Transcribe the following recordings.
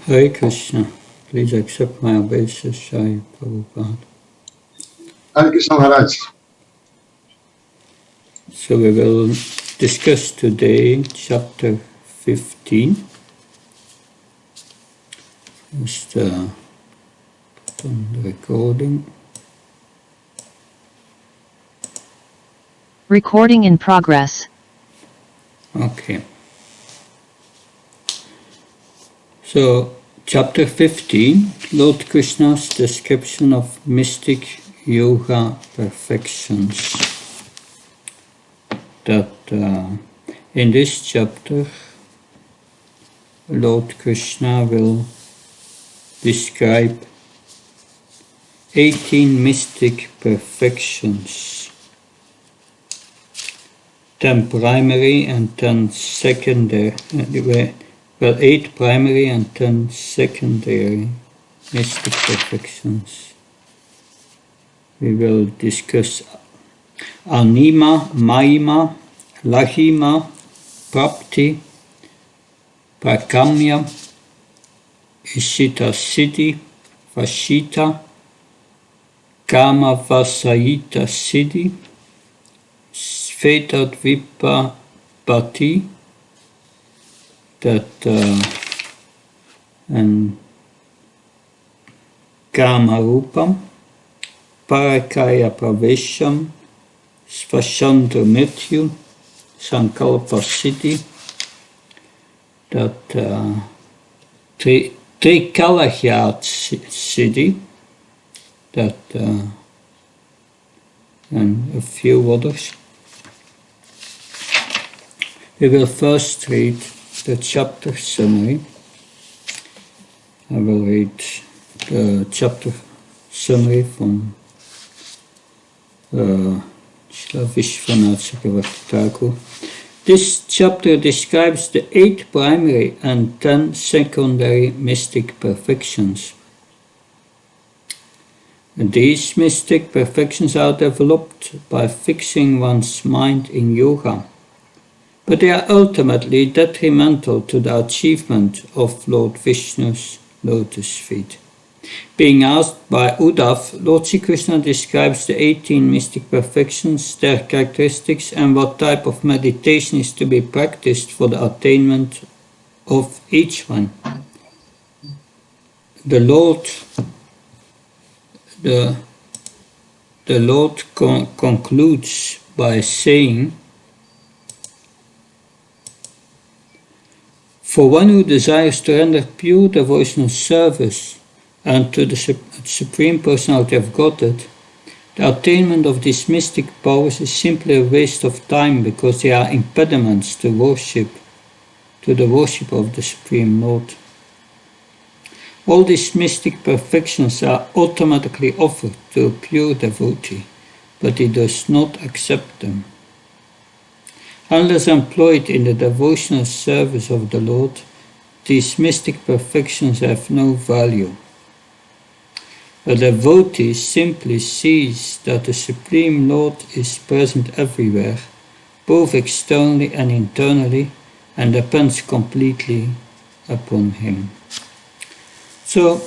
Hare Krishna. Please accept my obeisance, Jai Prabhupada. Hare Krishna Maharaj. So we will discuss today chapter 15. Just put on the recording. Recording in progress. Okay. So, chapter 15, Lord Krishna's description of mystic yoga perfections. That in this chapter, Lord Krishna will describe 18 mystic perfections, 10 primary and 10 secondary, 8 primary and 10 secondary mystic perfections. We will discuss Anema, Mahima, Lahima, Prapti, Prakamya, Ishita Siddhi, Vashita, Kama Vasayita Siddhi, Svetadvipa Bhati, and Kama Rupam, Parakaya Pravesham, Svashandra Mrityu, Sankalpa Siddhi, Trikalahya Siddhi, and a few others. We will first read the chapter summary. I will read the chapter summary from Srila Vishwanath Chakravarti Thakur. This chapter describes the 8 primary and 10 secondary mystic perfections. These mystic perfections are developed by fixing one's mind in yoga, but they are ultimately detrimental to the achievement of Lord Vishnu's lotus feet. Being asked by Uddhav, Lord Sri Krishna describes the 18 mystic perfections, their characteristics, and what type of meditation is to be practiced for the attainment of each one. The Lord concludes by saying, "For one who desires to render pure devotional service unto the Supreme Personality of Godhead, the attainment of these mystic powers is simply a waste of time because they are impediments to the worship of the Supreme Lord. All these mystic perfections are automatically offered to a pure devotee, but he does not accept them. Unless employed in the devotional service of the Lord, these mystic perfections have no value. A devotee simply sees that the Supreme Lord is present everywhere, both externally and internally, and depends completely upon him." So,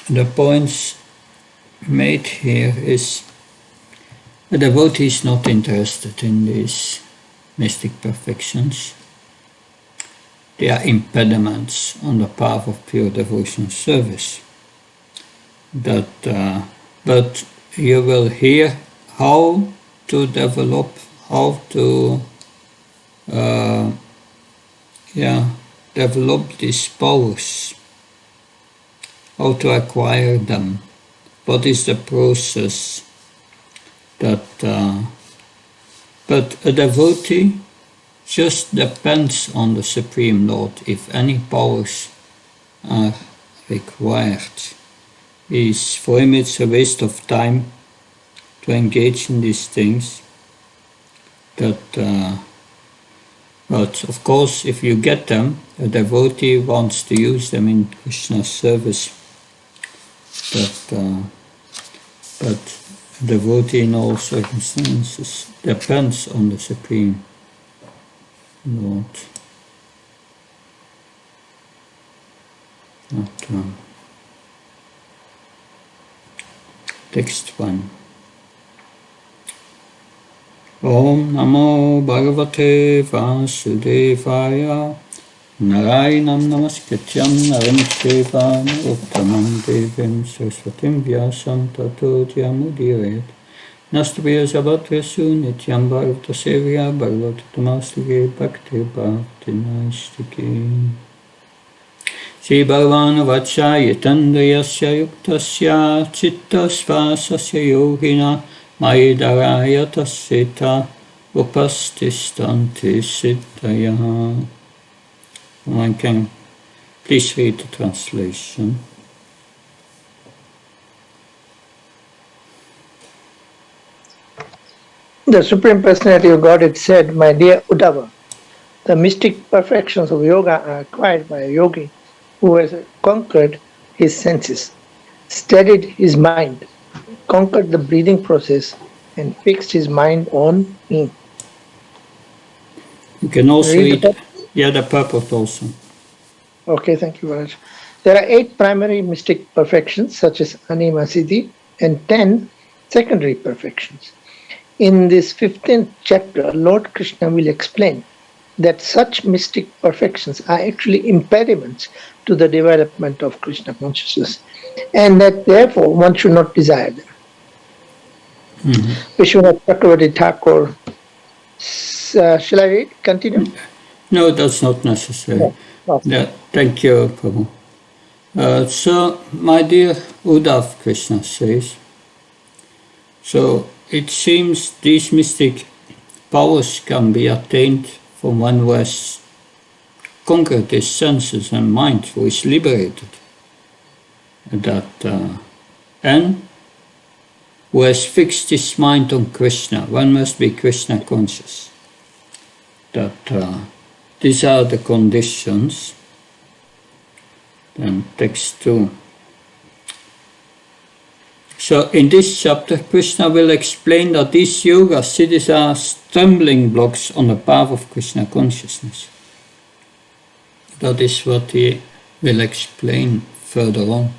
the points made here is a devotee is not interested in these mystic perfections. They are impediments on the path of pure devotional service. But you will hear how to develop, how to develop these powers, how to acquire them, what is the process but a devotee just depends on the Supreme Lord if any powers are required. For him it's a waste of time to engage in these things. But of course, if you get them, a devotee wants to use them in Krishna's service. But a devotee in all circumstances depends on the Supreme Lord. Text 1. Om Namo Bhagavate Vasudevaya Narayanam Namaskrityam Naram Cheva Narottamam Devim Saraswatim Vyasam Tato Jyamudiret Nastubhya Savatvesu Nityam Bhagavata Sevya Bhagavata Tamastige Bhakti Bhakti Naistike Shri Bhagavan Vacha Yatandayasya Yuktasya Chitta Svasasya Yogina Maidaraya Tasita Upastistanti Siddhaya. One can please read the translation. The Supreme Personality of Godhead said, "My dear Uddhava, the mystic perfections of yoga are acquired by a yogi who has conquered his senses, steadied his mind, conquered the breathing process, and fixed his mind on me." You can also read the the purport also. Okay, thank you very much. There are 8 primary mystic perfections, such as Anema Siddhi, and 10 secondary perfections. In this 15th chapter, Lord Krishna will explain that such mystic perfections are actually impediments to the development of Krishna consciousness, and that therefore one should not desire them. Vishwanath Chakravarti Thakur, shall I read? Continue? No, that's not necessary. Thank you, Prabhu. So, my dear Uddhav, Krishna says, so it seems these mystic powers can be attained from one who has conquered his senses and mind, who is liberated, and who has fixed his mind on Krishna. One must be Krishna conscious. These are the conditions. Then text 2. So in this chapter, Krishna will explain that these yoga siddhis are stumbling blocks on the path of Krishna consciousness. That is what he will explain further on.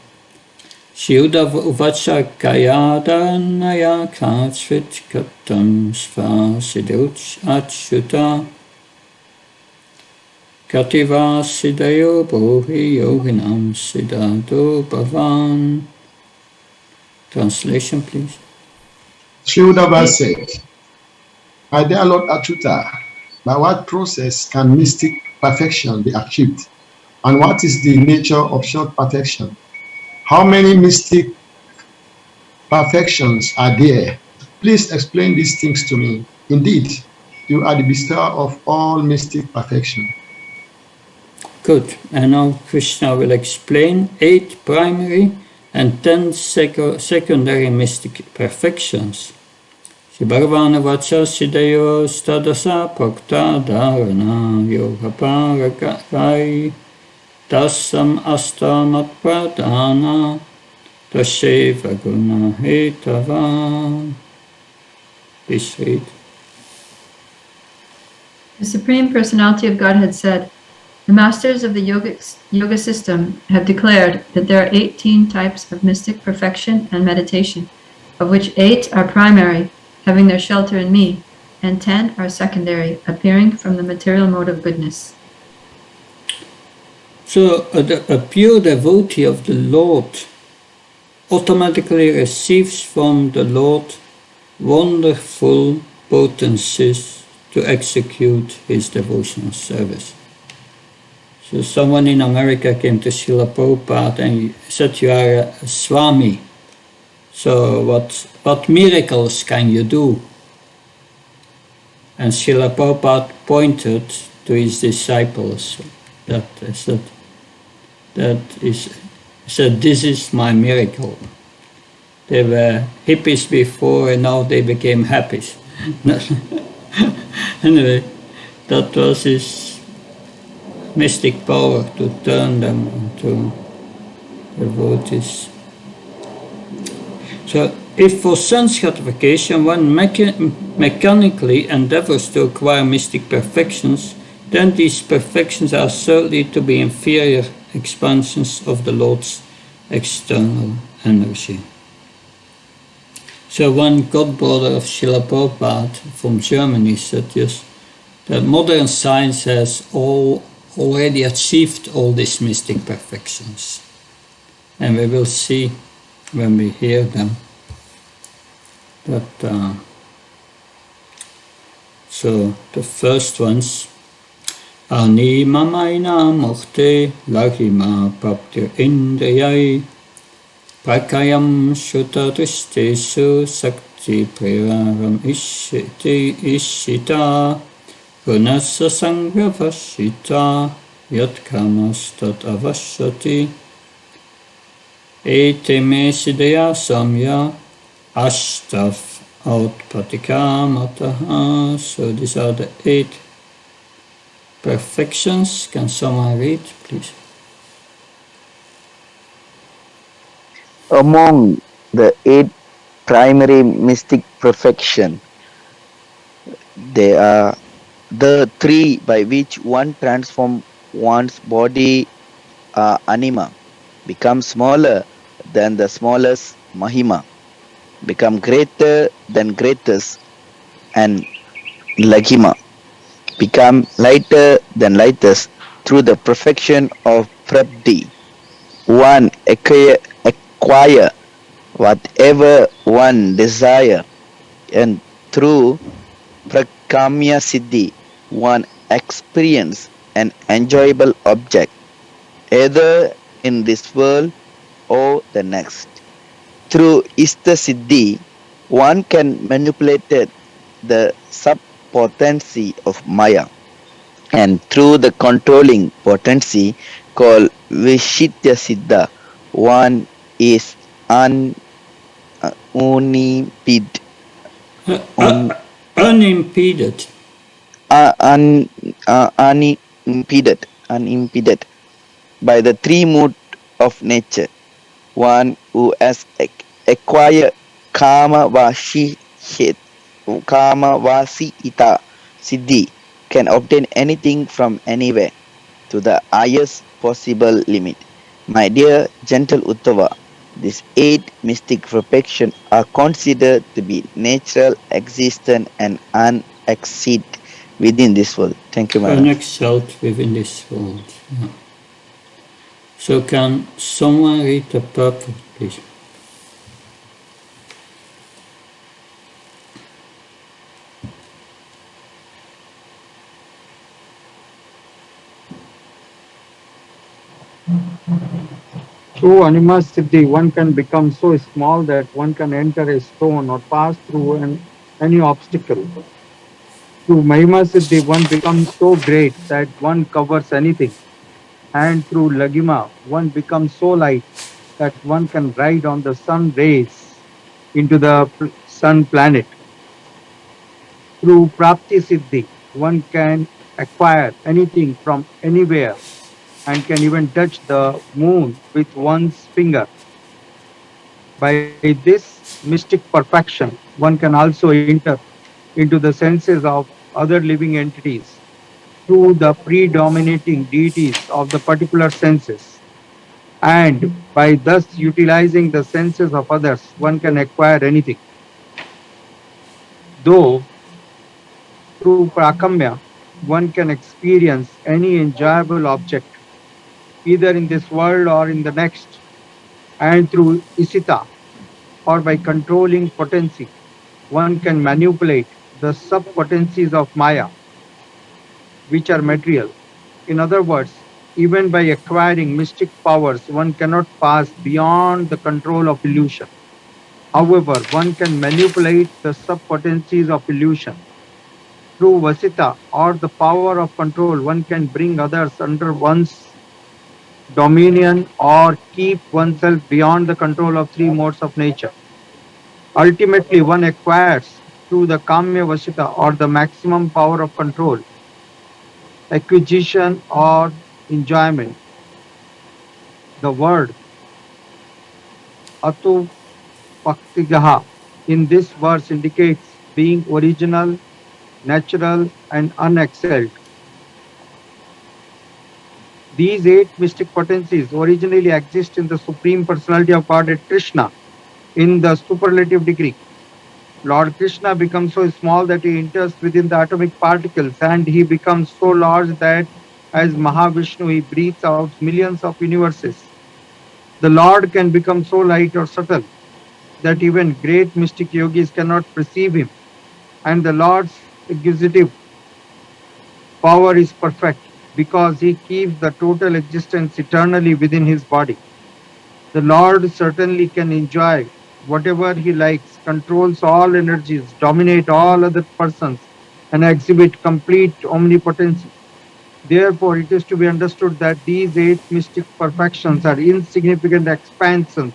Shiuda uvacha kayadanaya katsvit katam sva siddhuch achyuta kativa siddhayo bohi yoginam siddhado bhavan. Translation, please. Sri Uddhava said, "My dear Lord Achyuta, by what process can mystic perfection be achieved? And what is the nature of short perfection? How many mystic perfections are there? Please explain these things to me. Indeed, you are the bestower of all mystic perfection." Good. And now Krishna will explain 8 primary and 10 secondary mystic perfections. Shri Bhagavana Vacha Siddhayo Stadasa Prakta Dharana Yoga Paragai Tasam Astamat Pradana Taseva Guna Hetava. Please read. The Supreme Personality of Godhead said, "The masters of the yoga system have declared that there are 18 types of mystic perfection and meditation, of which 8 are primary, having their shelter in me, and 10 are secondary, appearing from the material mode of goodness." So a pure devotee of the Lord automatically receives from the Lord wonderful potencies to execute his devotional service. So someone in America came to Srila Prabhupada and said, "You are a Swami. So what miracles can you do?" And Srila Prabhupada pointed to his disciples that said, "This is my miracle. They were hippies before and now they became happy." Anyway, that was his mystic power to turn them into devotees. So, if for sense gratification one mechanically endeavors to acquire mystic perfections, then these perfections are certainly to be inferior expansions of the Lord's external energy. So one godbrother of Srila Prabhupada from Germany said, yes, that modern science has already achieved all these mystic perfections. And we will see when we hear them that so the first ones, Anema maina mukte lahima bhakti indriyai prakayam shutatisteshu sakti priraram ishita gunasa sangyavashita yatkamastat avashati ete me siddhya samya ashtav Outpatikamataha. So these are the 8 perfections. Can someone read, please? Among the 8 primary mystic perfection, there are the 3 by which one transforms one's body, Anema, becomes smaller than the smallest Mahima, become greater than greatest, and Laghima, become lighter than lightest through the perfection of Prabdi. One acquire whatever one desire, and through Prakamya Siddhi, one experience an enjoyable object, either in this world or the next. Through Ishta Siddhi, one can manipulate the sub-potency of Maya, and through the controlling potency called Vishitya Siddha, one is unimpeded. Unimpeded. Unimpeded by the 3 moods of nature. One who has acquired Kama Vasita Siddhi can obtain anything from anywhere to the highest possible limit. My dear gentle Uttava, these 8 mystic perfections are considered to be natural, existent, and unexceeded within this world. Thank you, Maharaj. Unexcelled within this world. Yeah. So can someone read the purport, please? Through Anema Siddhi, one can become so small that one can enter a stone or pass through any obstacle. Through Mahima Siddhi, one becomes so great that one covers anything. And through Laghima, one becomes so light that one can ride on the sun rays into the sun planet. Through Prapti Siddhi, one can acquire anything from anywhere and can even touch the moon with one's finger. By this mystic perfection, one can also enter into the senses of other living entities through the predominating deities of the particular senses. And by thus utilizing the senses of others, one can acquire anything. Though through Prakamya, one can experience any enjoyable object, either in this world or in the next. And through Isita, or by controlling potency, one can manipulate the sub-potencies of Maya, which are material. In other words, even by acquiring mystic powers, one cannot pass beyond the control of illusion. However, one can manipulate the sub-potencies of illusion. Through Vasita, or the power of control, one can bring others under one's dominion or keep oneself beyond the control of 3 modes of nature. Ultimately, one acquires through the Kamya Vasita, or the maximum power of control, acquisition or enjoyment. The word Atu Bhaktigaha in this verse indicates being original, natural, and unexcelled. These 8 mystic potencies originally exist in the Supreme Personality of Godhead Krishna in the superlative degree. Lord Krishna becomes so small that he enters within the atomic particles, and he becomes so large that as Mahavishnu he breathes out millions of universes. The Lord can become so light or subtle that even great mystic yogis cannot perceive him, and the Lord's executive power is perfect because he keeps the total existence eternally within his body. The Lord certainly can enjoy whatever he likes, controls all energies, dominate all other persons, and exhibit complete omnipotency. Therefore, it is to be understood that these 8 mystic perfections are insignificant expansions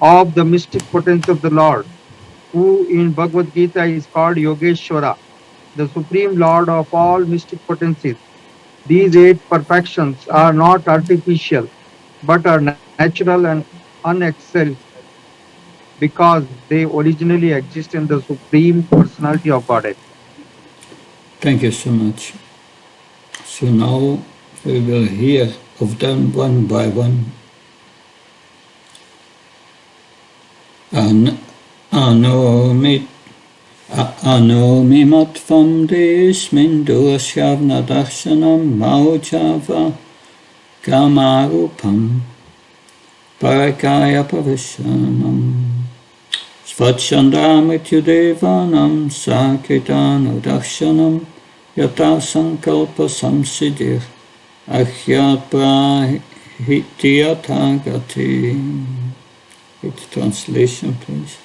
of the mystic potency of the Lord, who in Bhagavad Gita is called Yogeshwara, the supreme Lord of all mystic potencies. These 8 perfections are not artificial, but are natural and unexcelled because they originally exist in the Supreme Personality of Godhead. Thank you so much. So now we will hear of them one by one. Anomi matvam desmin durashavna darshanam maujava kamarupam parakaya pavishanam svachandamrityudevanam sakritano darshanam yata sankalpa samsiddhir ahyat prahityatagati. With translation, please.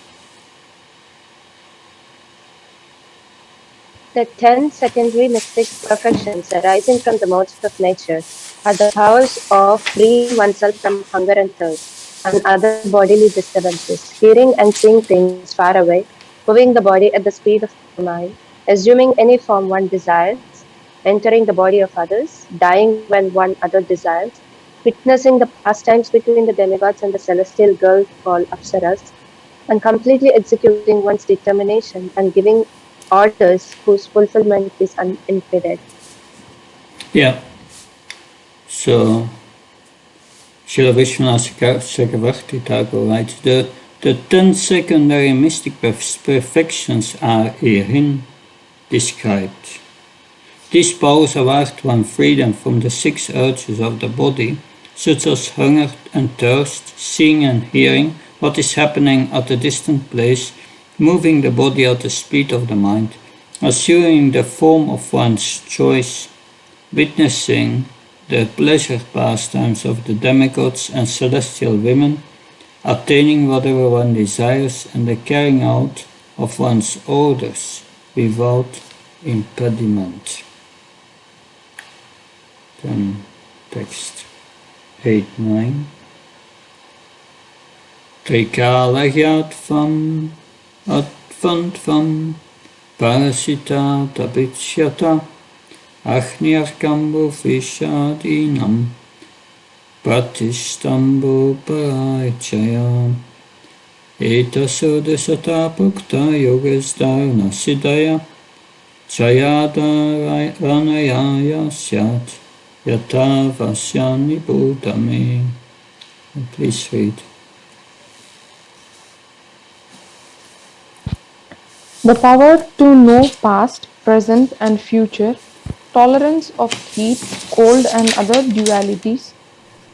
The 10 secondary mystic perfections arising from the modes of nature are the powers of freeing oneself from hunger and thirst and other bodily disturbances, hearing and seeing things far away, moving the body at the speed of the mind, assuming any form one desires, entering the body of others, dying when one other desires, witnessing the pastimes between the demigods and the celestial girl called Apsaras, and completely executing one's determination and giving orders whose fulfillment is unimpeded. Yeah. So, Srila Vishwanath Chakravarti Thakur writes, the 10 secondary mystic perfections are herein described. These powers award one freedom from the 6 urges of the body, such as hunger and thirst, seeing and hearing what is happening at a distant place, moving the body at the speed of the mind, assuming the form of one's choice, witnessing the pleasure pastimes of the demigods and celestial women, attaining whatever one desires, and the carrying out of one's orders without impediment. Then text 8-9. Trikalahyatvam advantvam parasita tabichyata Ahniarkambo Vishadinam Pratistambo Paraichaya Etaso Desata Pukta Yogesdharana Siddhaya Chayadanayaya Syat Yata Vasyani Bhutame. Please read. The power to know past, present and future, tolerance of heat, cold and other dualities,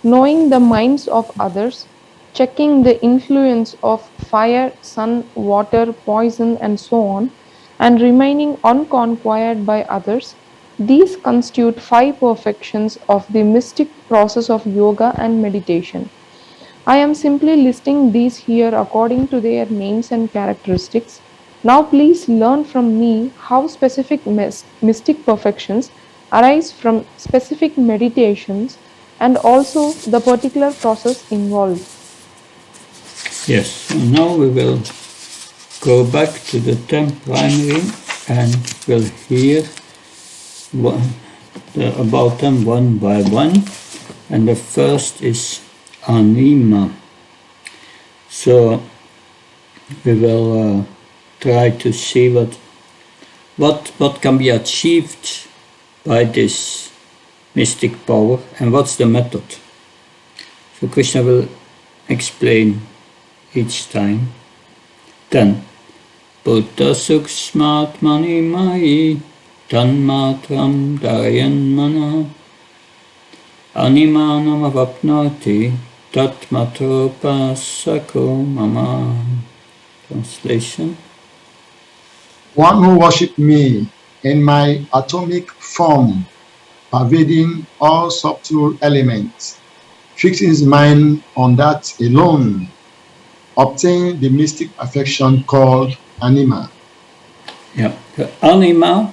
knowing the minds of others, checking the influence of fire, sun, water, poison and so on, and remaining unconquired by others, these constitute 5 perfections of the mystic process of yoga and meditation. I am simply listing these here according to their names and characteristics. Now please learn from me how specific mystic perfections arise from specific meditations and also the particular process involved. Yes, so now we will go back to the 10 primary and we'll hear about them one by one. And the first is Anema. So we will try to see what can be achieved by this mystic power, and what's the method? So Krishna will explain each time. 10. Buddha suksmatmani mai tanmatram dayan mana animanam avapnoti tatmatropasako mama. Translation. One who worships me in my atomic form, pervading all subtle elements, fixing his mind on that alone, obtain the mystic perfection called Anema. Yeah. The Anema,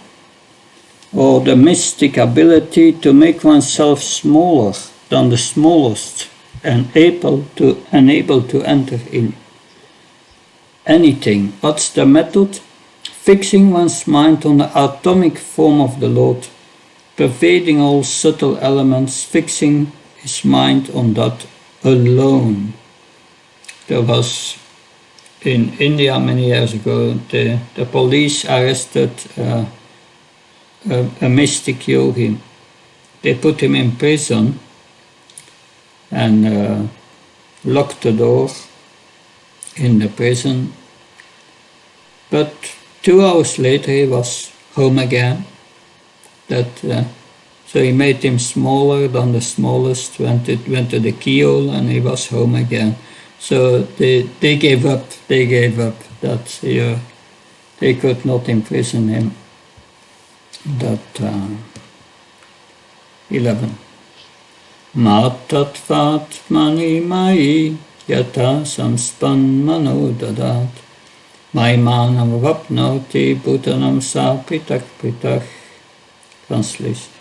or the mystic ability to make oneself smaller than the smallest and able to enter in anything. What's the method? Fixing one's mind on the atomic form of the Lord, pervading all subtle elements, fixing his mind on that alone. There was in India many years ago, the police arrested a mystic yogi. They put him in prison and locked the door in the prison. But 2 hours later he was home again. So he made him smaller than the smallest, went to the keyhole, and he was home again. So they gave up. They gave up that they could not imprison him. That 11. Matatvat mani mai yata samspan mano dadat maimanam vapnoti bhutanam sa pritak pritak. Translation.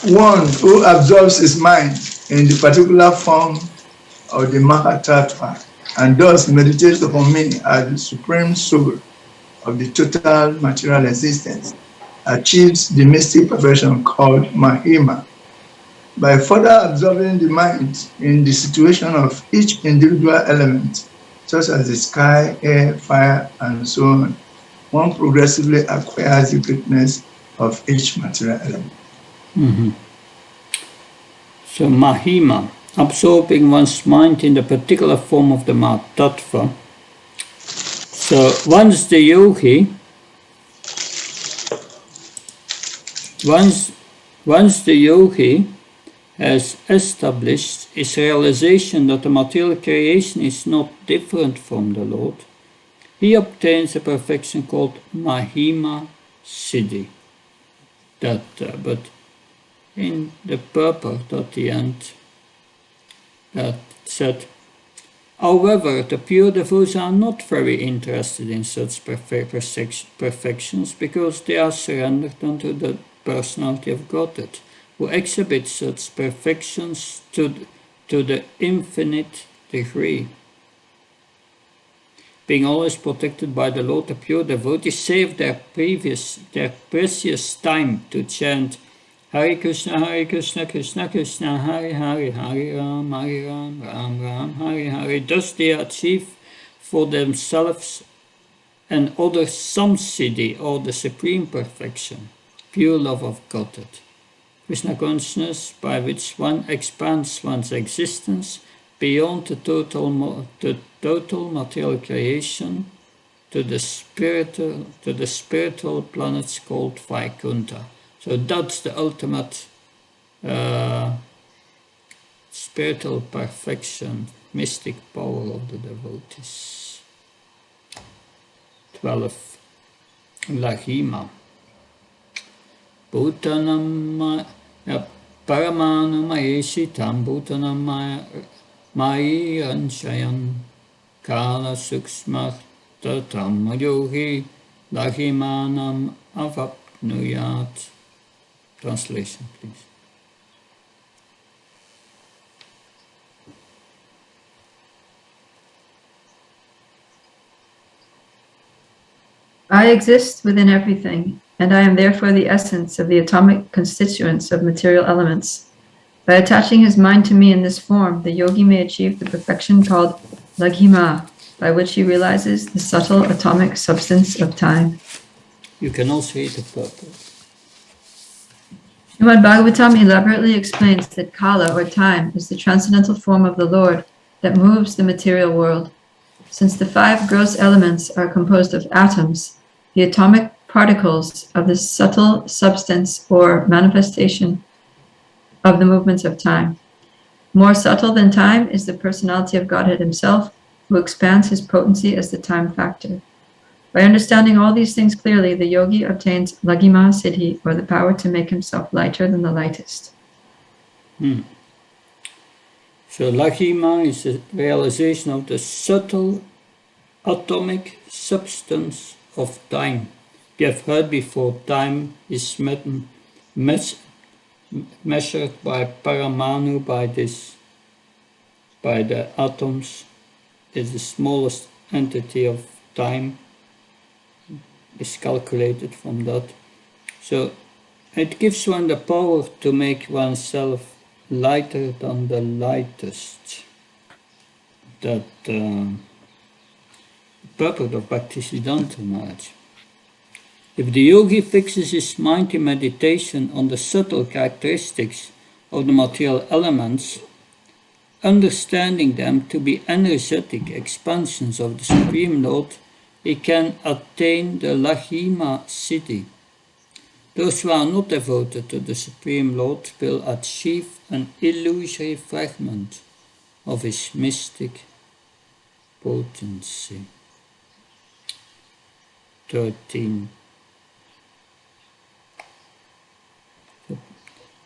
One who absorbs his mind in the particular form of the Mahatattva and thus meditates upon me as the supreme soul of the total material existence achieves the mystic perfection called Mahima. By further absorbing the mind in the situation of each individual element, such as the sky, air, fire, and so on, one progressively acquires the greatness of each material element. Mm-hmm. So Mahima, absorbing one's mind in the particular form of the Mahatattva. So once the yogi has established his realization that the material creation is not different from the Lord, he obtains a perfection called Mahima Siddhi. But in the purport at the end, that said, however, the pure devotees are not very interested in such perfections because they are surrendered unto the personality of Godhead, who exhibits such perfections to the infinite degree. Being always protected by the Lord, the pure devotees save their precious time to chant Hare Krishna, Krishna Krishna, Hare Hare, Hare Ram, Ram Ram, Hare Hare. Thus they achieve for themselves and others samsiddhi, or the supreme perfection, pure love of Godhead. Krishna consciousness, by which one expands one's existence beyond the total material creation to the spiritual planets called Vaikuntha. So that's the ultimate spiritual perfection, mystic power of the devotees. 12. Lahima. Bhutanam Paramanamaeshitam Bhutanam Mairanchayan Kala Suksmartatam Yogi Lahimanam Avapnuyat. Translation, please. I exist within everything, and I am therefore the essence of the atomic constituents of material elements. By attaching his mind to me in this form, the yogi may achieve the perfection called Laghima, by which he realizes the subtle atomic substance of time. You can also read the purport. Srimad Bhagavatam elaborately explains that Kala, or time, is the transcendental form of the Lord that moves the material world. Since the 5 gross elements are composed of atoms, the atomic particles of the subtle substance or manifestation of the movements of time. More subtle than time is the personality of Godhead himself, who expands his potency as the time factor. By understanding all these things clearly, the yogi obtains Laghima Siddhi, or the power to make himself lighter than the lightest. So Laghima is the realization of the subtle atomic substance of time. We have heard before, time is measured by paramanu, by the atoms, is the smallest entity of time, is calculated from that. So it gives one the power to make oneself lighter than the lightest. That purport of Bhaktivedanta Maharaj. If the yogi fixes his mind in meditation on the subtle characteristics of the material elements, understanding them to be energetic expansions of the Supreme Lord, he can attain the Laghima Siddhi. Those who are not devoted to the Supreme Lord will achieve an illusory fragment of his mystic potency. 13.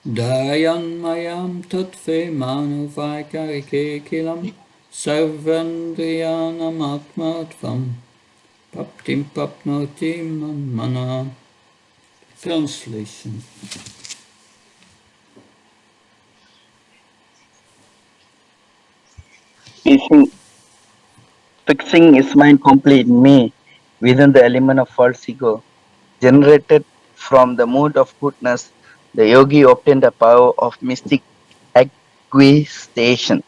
Dayan mayam tatve manuvakarike kilam sarvandriyanam atmatvam paptim papnoti mana. Translation. Fixing his mind complete in me within the element of false ego, generated from the mood of goodness, the yogi obtained the power of mystic acquisition,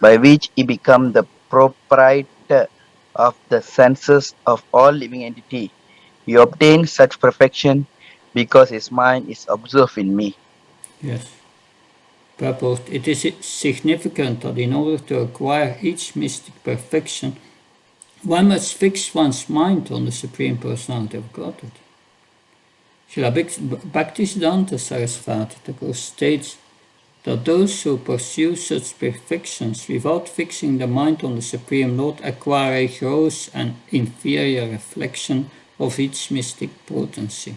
by which he became the proprietor of the senses of all living entity. He obtained such perfection because his mind is observed in me. Yes. Purport. It is significant that in order to acquire each mystic perfection, one must fix one's mind on the Supreme Personality of Godhead. Srila Bhaktivedanta Sarasvati Thakur states that those who pursue such perfections without fixing the mind on the Supreme Lord acquire a gross and inferior reflection of each mystic potency.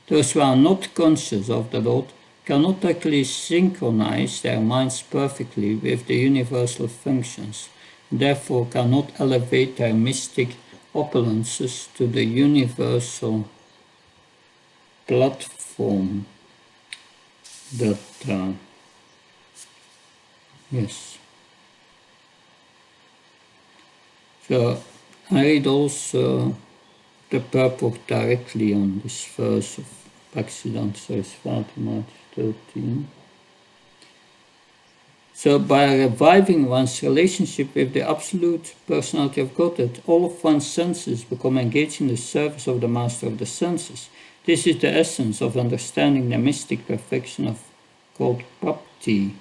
Those who are not conscious of the Lord cannot actually synchronize their minds perfectly with the universal functions, therefore cannot elevate their mystic opulences to the universal platform that, yes. So I read also the purport directly on this verse of Bhaktivedanta Sarasvati Maharaj 13. So by reviving one's relationship with the absolute personality of Godhead, all of one's senses become engaged in the service of the master of the senses. This is the essence of understanding the mystic perfection of called bhakti.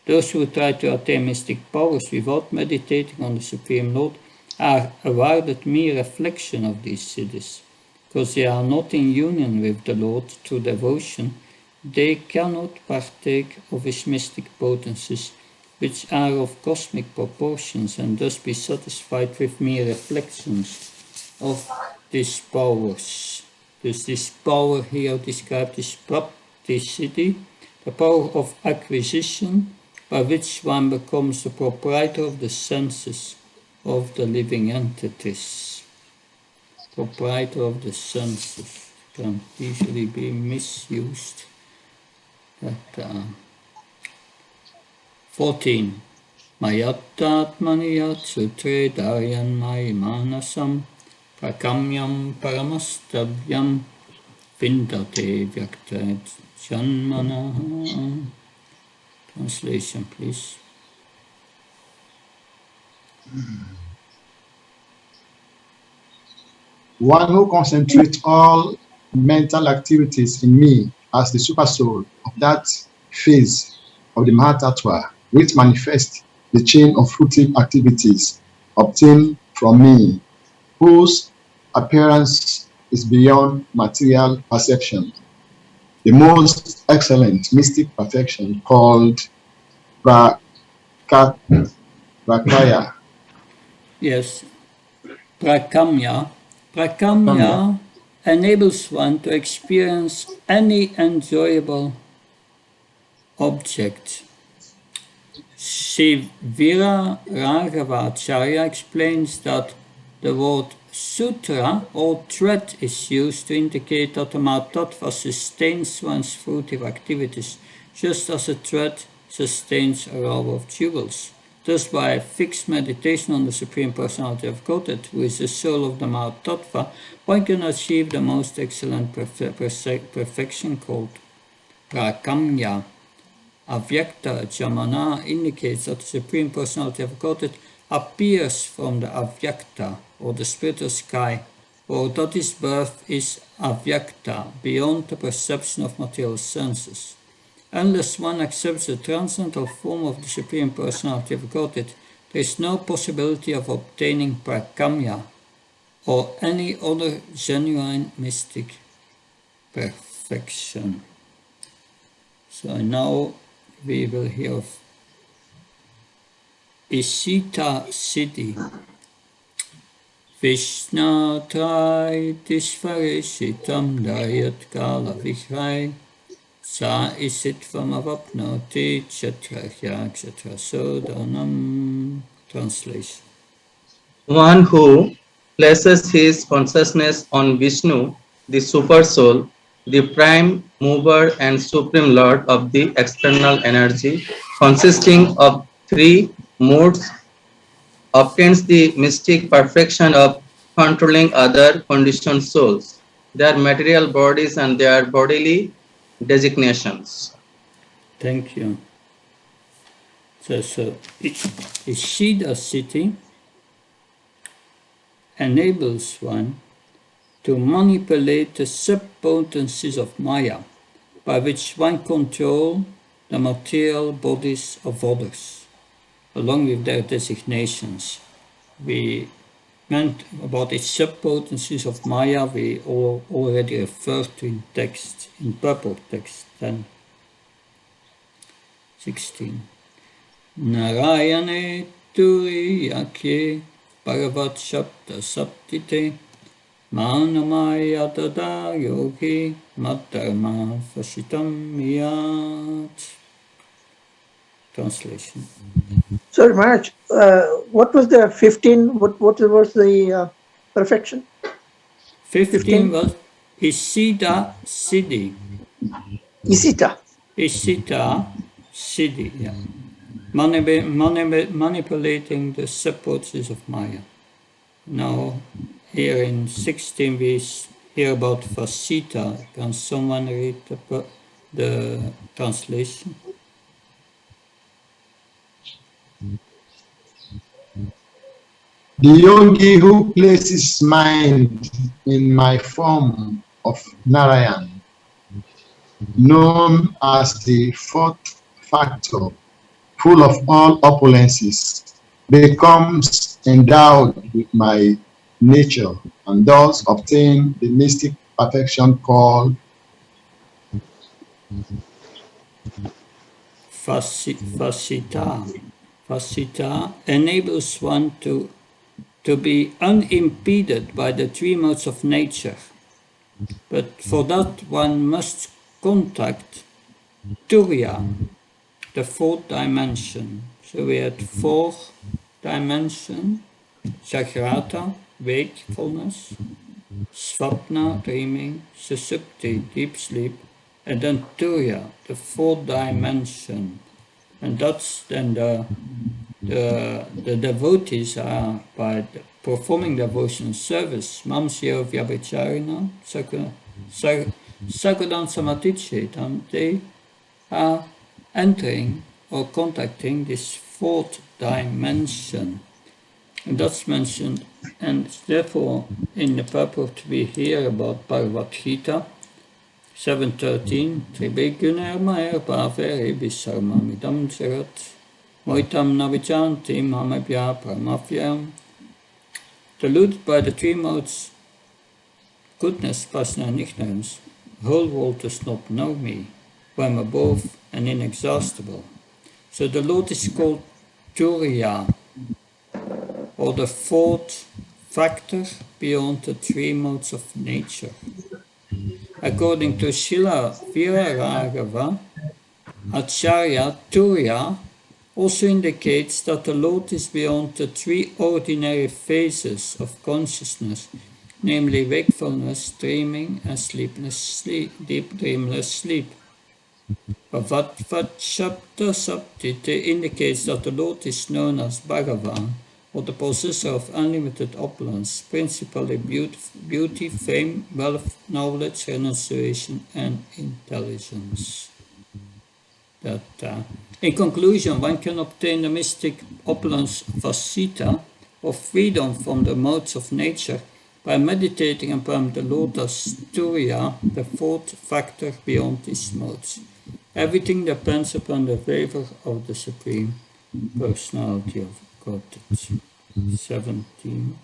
Those who try to attain mystic powers without meditating on the Supreme Lord are awarded mere reflection of these siddhis. Because they are not in union with the Lord through devotion, they cannot partake of his mystic potencies, which are of cosmic proportions, and thus be satisfied with mere reflections of these powers. Dus this power here described is praptisiddhi, the power of acquisition, by which one becomes the proprietor of the senses of the living entities. Proprietor of the senses can easily be misused. 14. Mayattatmaniyat sutre daryan mai manasam prakamyam paramastavyam vindate vyaktat janmana. Translation, please. one who concentrates all mental activities in me as the supersoul of that phase of the Mahatattva, which manifests the chain of fruitive activities obtained from me, whose appearance is beyond material perception. The most excellent mystic perfection called Prakaya. Yes, Prakamya enables one to experience any enjoyable object. Shivira Raghavacharya explains that the word sutra or thread is used to indicate that the Mahatattva sustains one's fruitive activities, just as a thread sustains a row of jewels. Thus, by fixed meditation on the Supreme Personality of Godhead, who is the soul of the Mahatattva, one can achieve the most excellent perfection called Prakamya. Avyakta Jamana indicates that the Supreme Personality of Godhead appears from the Avyakta, or the spiritual sky, or that his birth is Avyakta, beyond the perception of material senses. Unless one accepts the transcendental form of the Supreme Personality of Godhead, there is no possibility of obtaining Prakamya, or any other genuine mystic perfection. So now we will hear of Ishita Siddhi. Vishnatrai Tishvarishitam Dayat Kala Vihrai Sa Isitvam Avapnoti Chatrahya Chatrasodanam. Translation. One who places his consciousness on Vishnu, the Super Soul, the Prime Mover and Supreme Lord of the external energy, consisting of three modes, obtains the mystic perfection of controlling other conditioned souls, their material bodies and their bodily designations. Thank you. So Ishida Siddhi enables one to manipulate the sub-potencies of Maya, by which one controls the material bodies of others, along with their designations. We meant about the sub-potencies of Maya, we already referred to in text, in purport text 10:16. Narayane Turiyakye Bhagavat Shabda Saptite Manamaya Dada Yogi Madharma Fashitam Miyat. Translation. Sorry, Maharaj, what was the 15? What was the perfection? 15 was Ishida Siddhi. Isita. Ishita Siddhi, yeah. Manipulating the sub-potencies of Maya. Now, here in 16 we hear about Vasita. Can someone read the translation? The yogi who places mind in my form of Narayan, known as the fourth factor, full of all opulences, becomes endowed with my nature and thus obtain the mystic perfection called Vasita. Vasita enables one to be unimpeded by the three modes of nature. But for that one must contact Turiya, the fourth dimension. So we had fourth dimension, Jagrata, wakefulness, Swapna, dreaming, Susupti, deep sleep, and then Turiya, the fourth dimension. And that's then the devotees are, by performing devotional service, Mamsya Vyabhicharina, Sakudam Samatichetam, they are entering or contacting this fourth dimension. And that's mentioned, and therefore in the purport we hear about Bhagavad Gita 7.13, Tribhigunairmair bhavere bisarmamidam jagat, moitam navichanti mamabhya paramafyam. Deluded by the three modes, goodness, passion and ignorance, the whole world does not know me, who am above and inexhaustible. So the Lord is called Turiya, or the fourth factor beyond the three modes of nature. According to Srila Viraraghava, Acharya Turiya also indicates that the Lord is beyond the three ordinary phases of consciousness, namely wakefulness, dreaming, and sleepless sleep, deep dreamless sleep. Shabda Saptite indicates that the Lord is known as Bhagavan, or the possessor of unlimited opulence, principally beauty, fame, wealth, knowledge, renunciation, and intelligence. In conclusion, one can obtain the mystic opulence vasita, or freedom from the modes of nature, by meditating upon the Lord as Turiya, the fourth factor beyond these modes. Everything depends upon the favor of the Supreme Personality of Godhead. 17.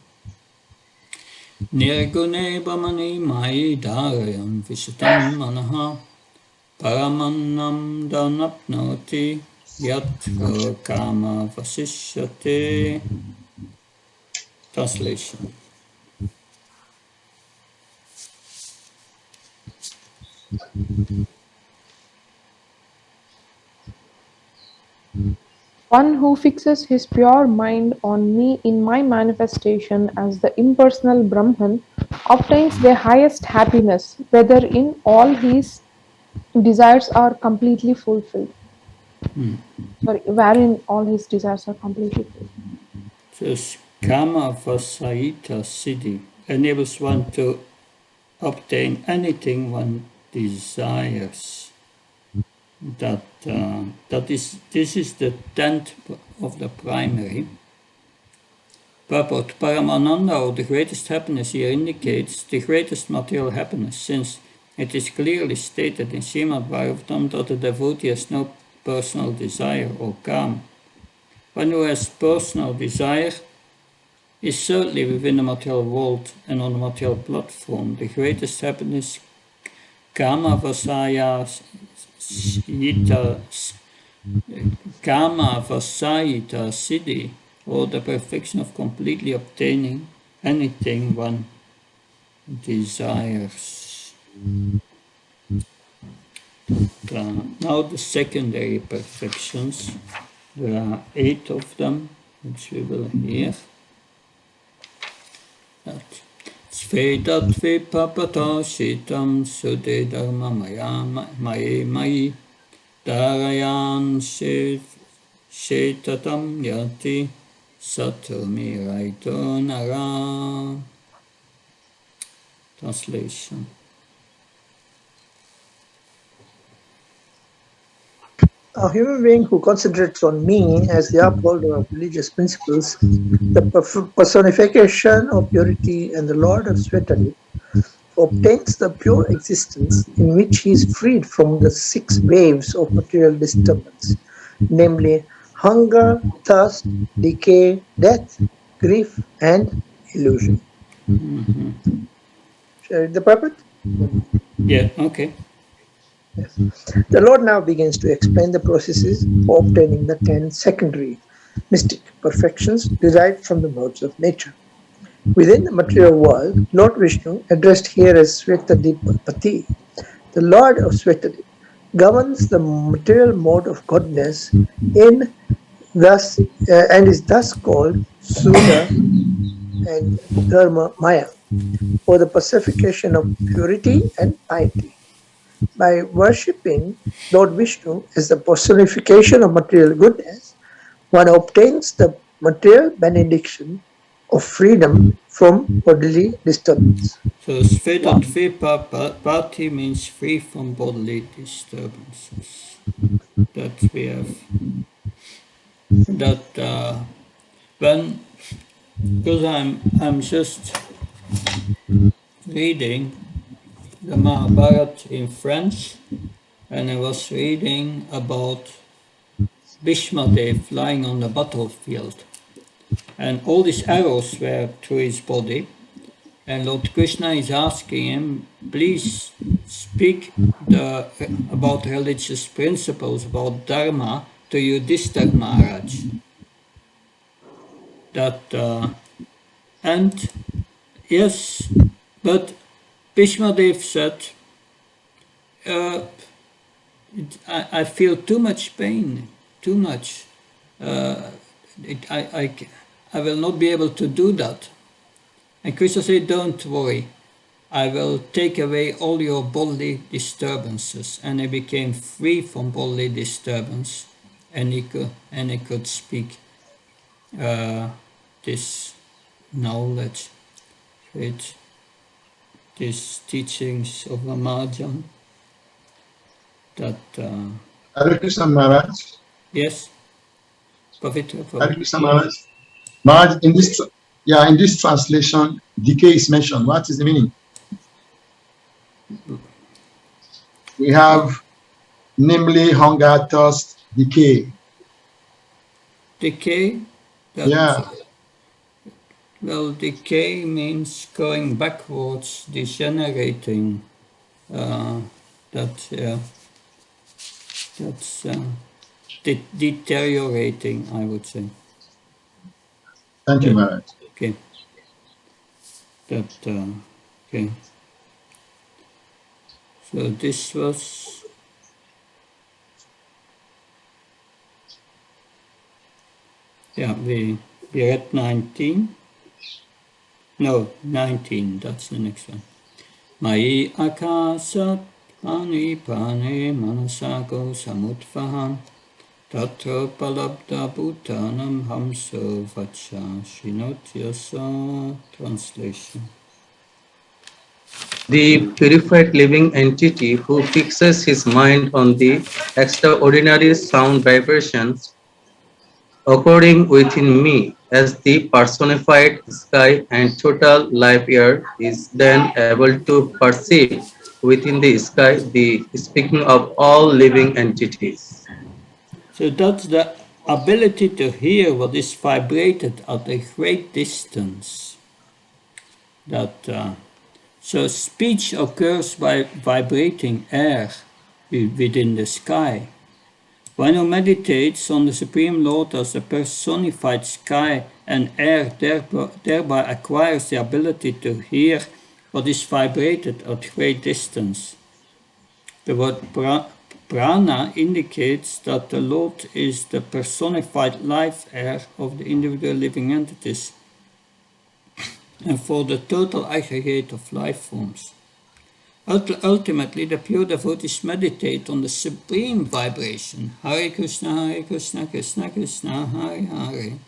Nirgune brahmani mai dharayam vishutam manaha paramannam danapnoti yatra kama vasishyate. Translation. One who fixes his pure mind on me in my manifestation as the impersonal Brahman obtains the highest happiness, whether in all his desires are completely fulfilled. Sorry, wherein all his desires are completely fulfilled. This Kama Vasayita Siddhi enables one to obtain anything one desires. This is the 10th of the primary. Purport. Paramananda, or the greatest happiness, here indicates the greatest material happiness, since it is clearly stated in Srimad Bhagavatam that the devotee has no personal desire or kama. One who has personal desire is certainly within the material world and on the material platform. The greatest happiness, kama vasayita siddhi, or the perfection of completely obtaining anything one desires. Now the secondary perfections. There are 8 of them, which we will hear. Svedat vipapata shitam sudhe dharma mayi Darayan Shetatam Yati Satami Raito Nara. Translation. A human being who concentrates on me as the upholder of religious principles, the personification of purity and the Lord of Svetali, obtains the pure existence in which he is freed from the 6 waves of material disturbance, namely hunger, thirst, decay, death, grief, and illusion. Shall I read the purport? Yeah, okay. Yes. The Lord now begins to explain the processes for obtaining the 10 secondary mystic perfections derived from the modes of nature. Within the material world, Lord Vishnu, addressed here as Svetadipati, the Lord of Svetadip, governs the material mode of godness and is thus called Sudha and Dharma Maya, or the personification of purity and piety. By worshipping Lord Vishnu as the personification of material goodness, one obtains the material benediction of freedom from bodily disturbance. So Svedadvipapati means free from bodily disturbances. That we have. That when because I'm just reading the Mahabharata in French, and I was reading about Bhishmadev lying on the battlefield, and all these arrows were through his body, and Lord Krishna is asking him, please speak about religious principles, about Dharma to Yudhishthira Maharaj. And yes, but Bhishmadev said, I feel too much pain, too much. I will not be able to do that. And Krishna said, don't worry, I will take away all your bodily disturbances. And he became free from bodily disturbance, and he could speak this knowledge with these teachings of Ramajan. That Hare Krishna Maharaj. yes, Pavitra. Hare Krishna Maharaj. Maharaj, in this translation, decay is mentioned. What is the meaning? We have namely hunger, thirst, decay. Decay? Yeah. Well, decay means going backwards, degenerating. That's deteriorating, I would say. Thank you, Maharaj. Okay. Okay. So this was we read 19. No, 19, that's the next one. Mai akasat pani pane manasako samutvahan tatra palabda bhutanam hamso vacha shinotyasa. Translation. The purified living entity who fixes his mind on the extraordinary sound vibrations occurring within me as the personified sky and total life air is then able to perceive within the sky the speaking of all living entities. So that's the ability to hear what is vibrated at a great distance. So speech occurs by vibrating air within the sky. One who meditates on the Supreme Lord as a personified sky and air thereby acquires the ability to hear what is vibrated at great distance. The word prana indicates that the Lord is the personified life air of the individual living entities and for the total aggregate of life forms. Ultimately, the pure devotees meditate on the supreme vibration, Hare Krishna, Krishna Krishna, Hare Hare,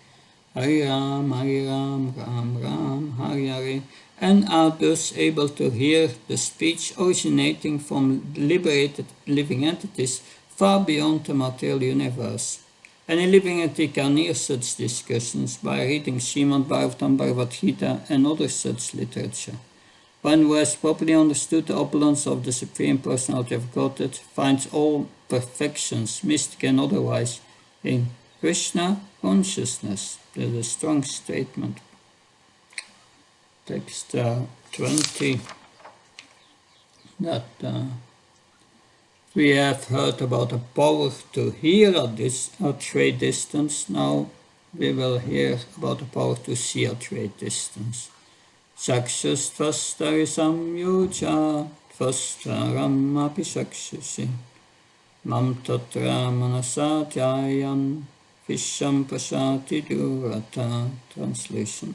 Hare Ram, Ram Ram, Hare Hare, and are thus able to hear the speech originating from liberated living entities far beyond the material universe. Any living entity can hear such discussions by reading Srimad Bhagavatam, Bhagavad Gita, and other such literature. One who has properly understood the opulence of the Supreme Personality of Godhead finds all perfections, mystic and otherwise, in Krishna consciousness. There's a strong statement. Text 20. That we have heard about the power to hear at great distance. Now we will hear about the power to see at great distance. Sakshastvastari samyoja tvastaram api sakshasi mam tatra manasatyayan visham pasati durata. Translation.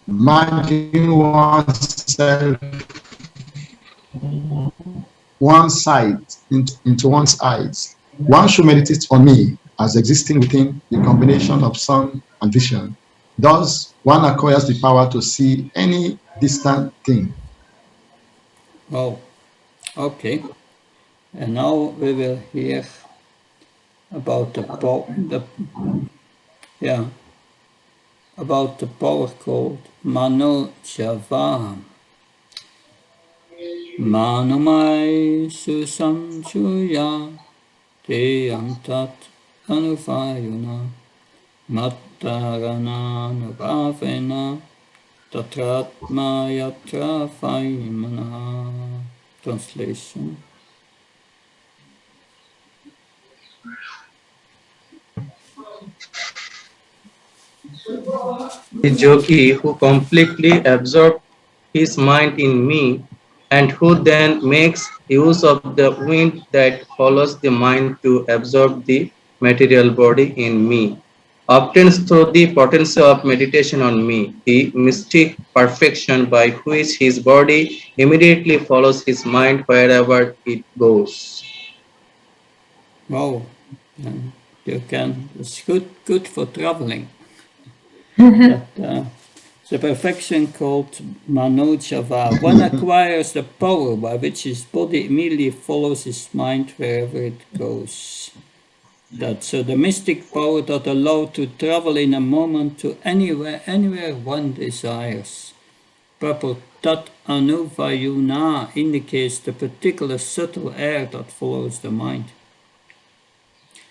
Imagine oneself, one sight into one's eyes. One should meditate on me as existing within the combination of sun and vision. Thus, one acquires the power to see any distant thing. Oh, okay. And now we will hear about the power called Manojava. Manomai susamchuya te antat anuvayuna mattarana nubhavena tatratma yatra vaimana. Translation. The yogi who completely absorbed his mind in me and who then makes use of the wind that follows the mind to absorb the material body in me obtains through the potency of meditation on me the mystic perfection by which his body immediately follows his mind wherever it goes. Wow, and you can, it's good for traveling. The perfection called Manojava. One acquires the power by which his body immediately follows his mind wherever it goes. So the mystic power that allows to travel in a moment to anywhere one desires. Purple Tat Anuvayuna indicates the particular subtle air that follows the mind.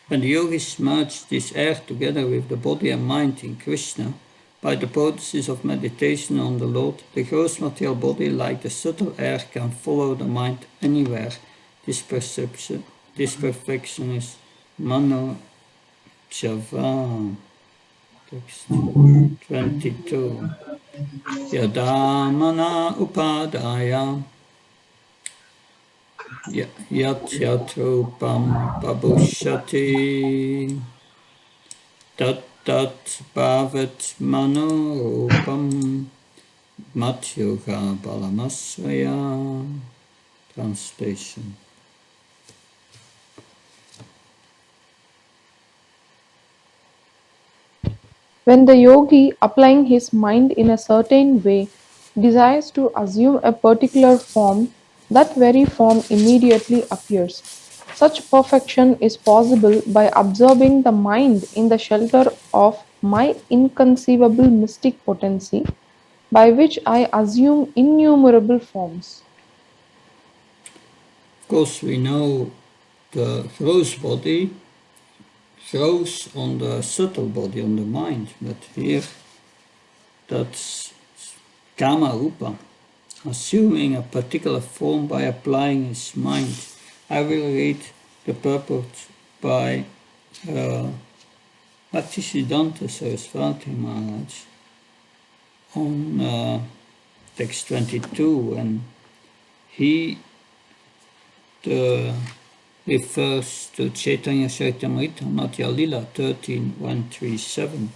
When the yogis merge this air together with the body and mind in Krishna, by the process of meditation on the Lord, the gross material body, like the subtle air, can follow the mind anywhere. This perfection is Mano Java. Text 22. Yadamana upadaya yat yatrupam pabhushati tat bhavat manorupam matyoga balamasvaya. Translation. When the yogi, applying his mind in a certain way, desires to assume a particular form, that very form immediately appears. Such perfection is possible by absorbing the mind in the shelter of my inconceivable mystic potency, by which I assume innumerable forms. Of course, we know the gross body grows on the subtle body, on the mind, but here that's Kama Rupa, assuming a particular form by applying his mind. I will read the purport by Bhaktivedanta Saraswati Maharaj on text 22, and he refers to Chaitanya Charitamrita, Madhya Lila 13.137.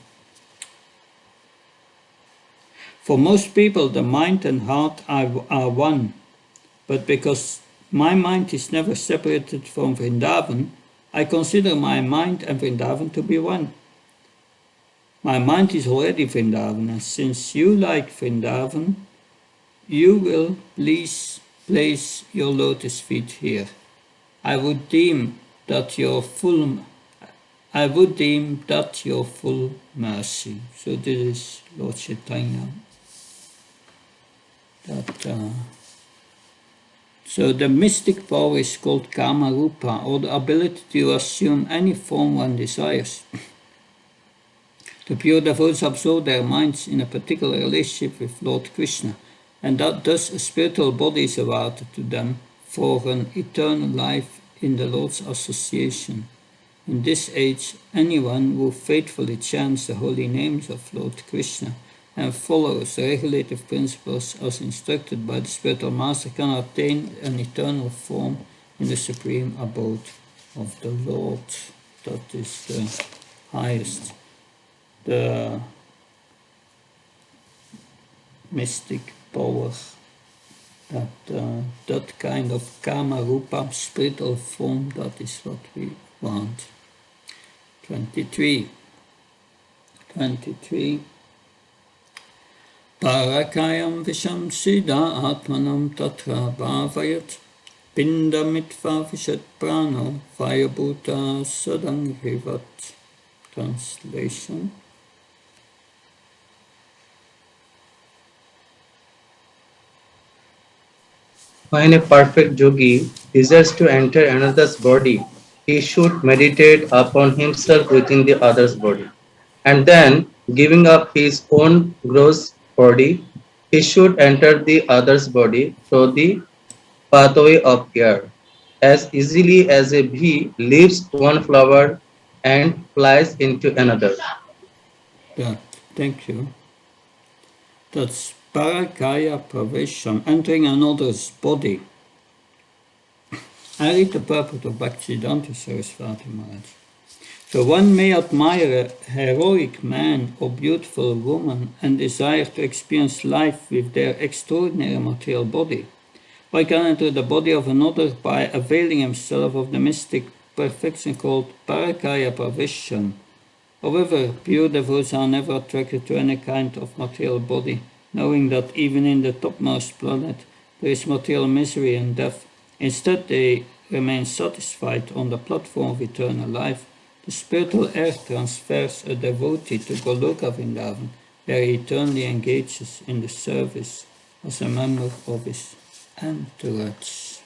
For most people, the mind and heart are one, but because my mind is never separated from Vrindavan, I consider my mind and Vrindavan to be one. My mind is already Vrindavan, and since you like Vrindavan, you will please place your lotus feet here. I would deem that your full mercy. So this is Lord Chaitanya. So the mystic power is called Kama Rupa, or the ability to assume any form one desires. The pure devotees absorb their minds in a particular relationship with Lord Krishna, and that thus a spiritual body is awarded to them for an eternal life in the Lord's association. In this age, anyone who faithfully chants the holy names of Lord Krishna and follows the regulative principles as instructed by the spiritual master can attain an eternal form in the supreme abode of the Lord. That is the highest. The mystic power, that kind of Kama Rupa spiritual form, that is what we want. 23. Parakayam visham siddha atmanam tatra bhavayat Pindamitva Vishat Prano Vayabhuta Sadangrivat. Translation. When a perfect yogi desires to enter another's body, he should meditate upon himself within the other's body. And then, giving up his own gross body, he should enter the other's body through the pathway of air, as easily as a bee leaves one flower and flies into another. That, thank you. That's Parakaya Pravesham, entering another's body. I read the purport of Bhaktivedanta Saraswati Maharaj. So one may admire a heroic man or beautiful woman and desire to experience life with their extraordinary material body. One can enter the body of another by availing himself of the mystic perfection called Parakaya Pravesham. However, pure devotees are never attracted to any kind of material body, knowing that even in the topmost planet there is material misery and death. Instead, they remain satisfied on the platform of eternal life. The spiritual earth transfers a devotee to Goloka Vrindavan, where he eternally engages in the service as a member of his entourage.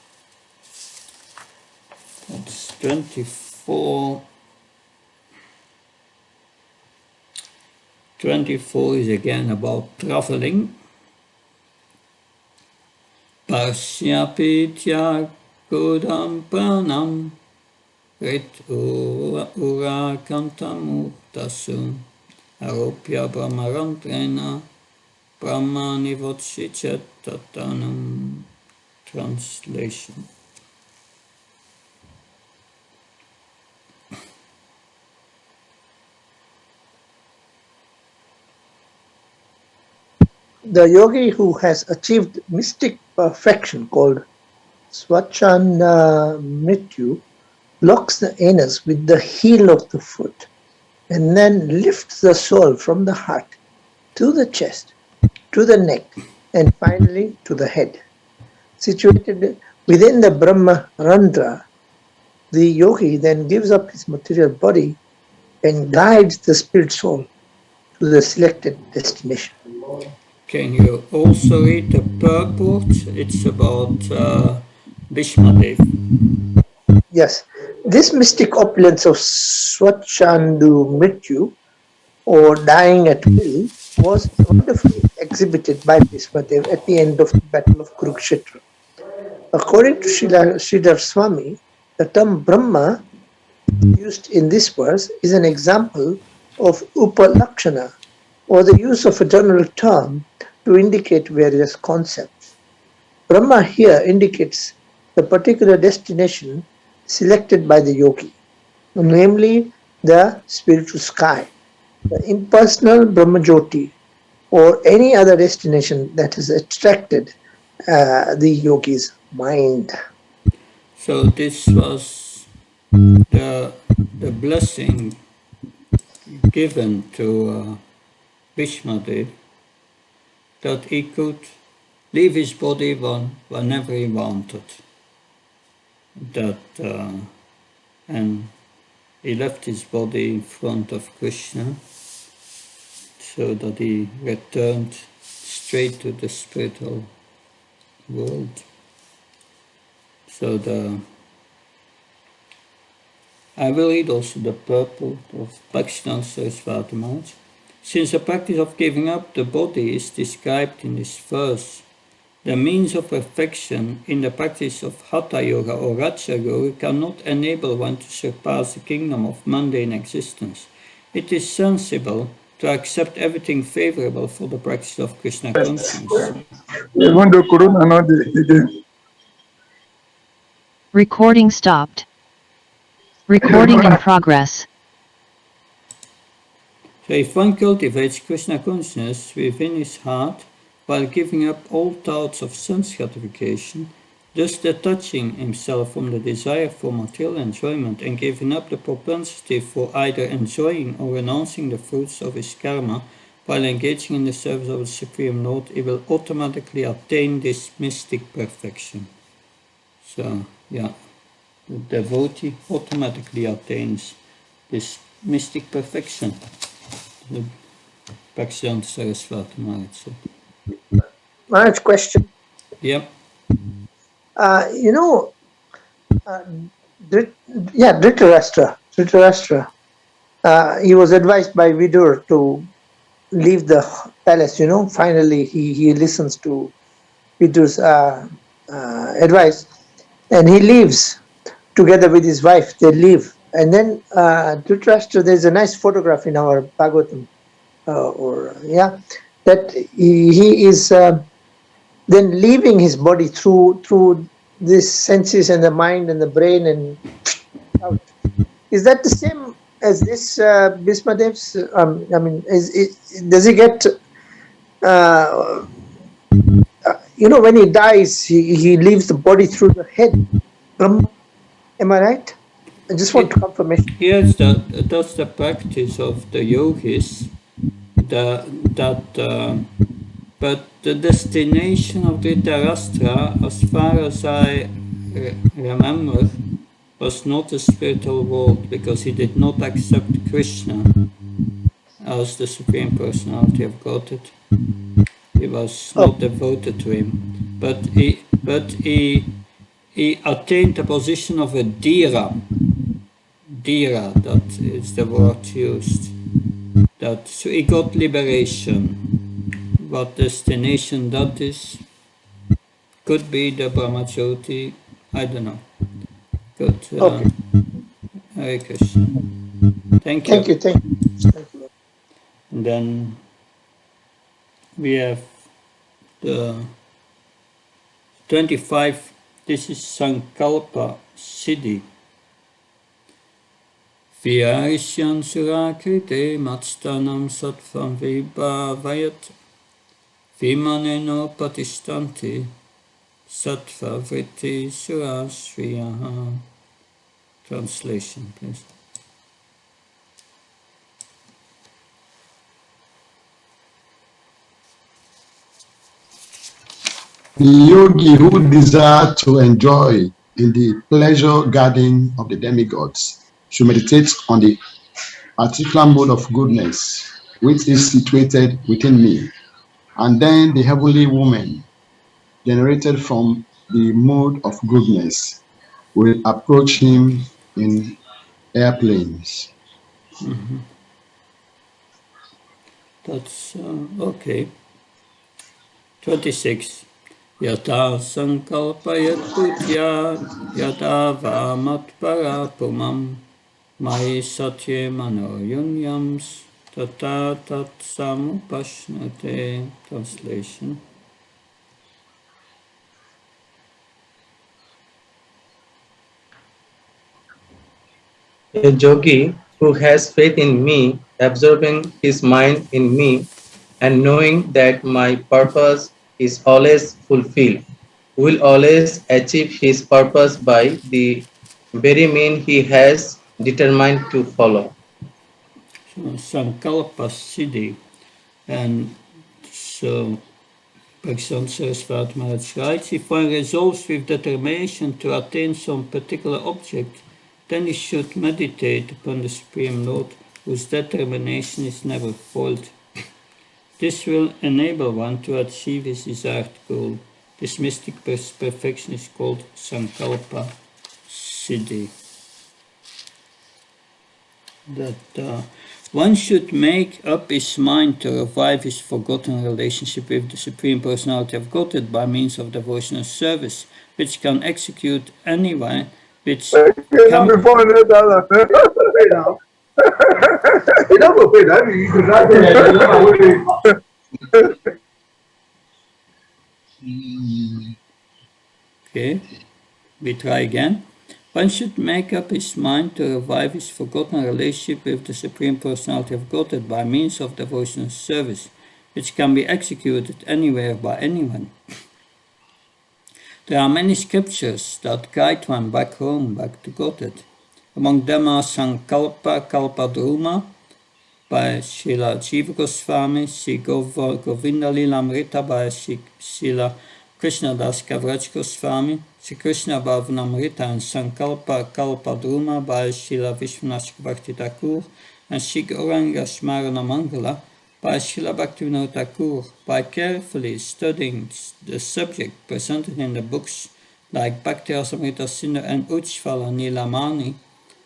That's 24. 24 is again about traveling. Pashyapitya Kodam Pranam Rit Ura Kantamuktasu Aropya Brahmarantrena Brahmanivotshicetatanam. Translation. The yogi who has achieved mystic perfection called Swachanda Mrityu locks the anus with the heel of the foot and then lifts the soul from the heart to the chest, to the neck, and finally to the head. Situated within the Brahma Randra, the yogi then gives up his material body and guides the spirit soul to the selected destination. Can you also read the purport? It's about Bhishmadev. Yes, this mystic opulence of Swachandu Mrityu, or dying at will, was wonderfully exhibited by Bhishmadev at the end of the Battle of Kurukshetra. According to Sridhar Swami, the term Brahma used in this verse is an example of Upalakshana, or the use of a general term to indicate various concepts. Brahma here indicates the particular destination selected by the yogi, namely the spiritual sky, the impersonal Brahmajyoti, or any other destination that has attracted the yogi's mind. So this was the blessing given to Bhishmadev, that he could leave his body whenever he wanted. And he left his body in front of Krishna, so that he returned straight to the spiritual world. So I will read also the purport of Bhaktivedanta Saraswati Maharaj. Since the practice of giving up the body is described in this verse, the means of perfection in the practice of Hatha Yoga or Raja Yoga cannot enable one to surpass the kingdom of mundane existence. It is sensible to accept everything favorable for the practice of Krishna consciousness. Even though Corona not again. Recording stopped. Recording in progress. So if one cultivates Krishna consciousness within his heart while giving up all thoughts of sense gratification, thus detaching himself from the desire for material enjoyment and giving up the propensity for either enjoying or renouncing the fruits of his karma while engaging in the service of the Supreme Lord, he will automatically attain this mystic perfection. So, yeah, the devotee automatically attains this mystic perfection. The Bhaktivedanta Saraswati Maharaj said. Maharaj, question. Yep. You know, Dhritarashtra. He was advised by Vidur to leave the palace. You know, finally he listens to Vidur's advice, and he leaves together with his wife. They leave, and then Dhritarashtra. There's a nice photograph in our Bhagavatam, that he is then leaving his body through these senses and the mind and the brain and out. Is that the same as this Bhismadev's? I mean, does he get? When he dies, he leaves the body through the head. Am I right? I just want confirmation. Yes, that's the practice of the yogis. But the destination of Dhritarashtra, as far as I remember, was not the spiritual world, because he did not accept Krishna as the Supreme Personality of Godhead. He was not devoted to him, but he attained the position of a dhira. Dhira, that is the word used. So he got liberation. What destination that is? Could be the Brahmajyoti, I don't know. Good. Okay. Hare Krishna. Thank you. Thank you. And then we have the 25. This is Sankalpa Siddhi. Vyarishyan surakrite matstanam sattvam vibhavayat vimaneno patistanti sattva vritti surashriyaha. Translation, please. The yogi who desires to enjoy in the pleasure garden of the demigods should meditate on the particular mode of goodness which is situated within me, and then the heavenly woman generated from the mode of goodness will approach him in airplanes. Mm-hmm. That's okay. 26. Yata sankalpayat bhutya yata vamat parapumam mai satye mano yunyams tata tat samupashnate. Translation. A yogi who has faith in me, absorbing his mind in me, and knowing that my purpose is always fulfilled, will always achieve his purpose by the very mean he has determined to follow. So, Sankalpa Siddhi. And so, Bhaktivedanta Saraswati Maharaj writes, if one resolves with determination to attain some particular object, then he should meditate upon the Supreme Lord, whose determination is never foiled. This will enable one to achieve his desired goal. This mystic perfection is called Sankalpa Siddhi. That one should make up his mind to revive his forgotten relationship with the Supreme Personality of Godhead by means of devotional service, which can execute anywhere, which can... Okay, we try again. One should make up his mind to revive his forgotten relationship with the Supreme Personality of Godhead by means of devotional service, which can be executed anywhere by anyone. There are many scriptures that guide one back home, back to Godhead. Among them are Sankalpa Kalpadruma by Srila Jiva Goswami, Sri Govinda Lilamrita by Srila Krishnadas Kaviraj Goswami, Sri Krishna Bhavanamrita and Sankalpa Kalpadruma by Srila Vishwanath Bhakti Thakur and Sri Gauranga Smarana Mangala by Srila Bhaktivinoda Thakur. By carefully studying the subject presented in the books like Bhakti Rasamrita Sindhu and Ujjvala Nilamani,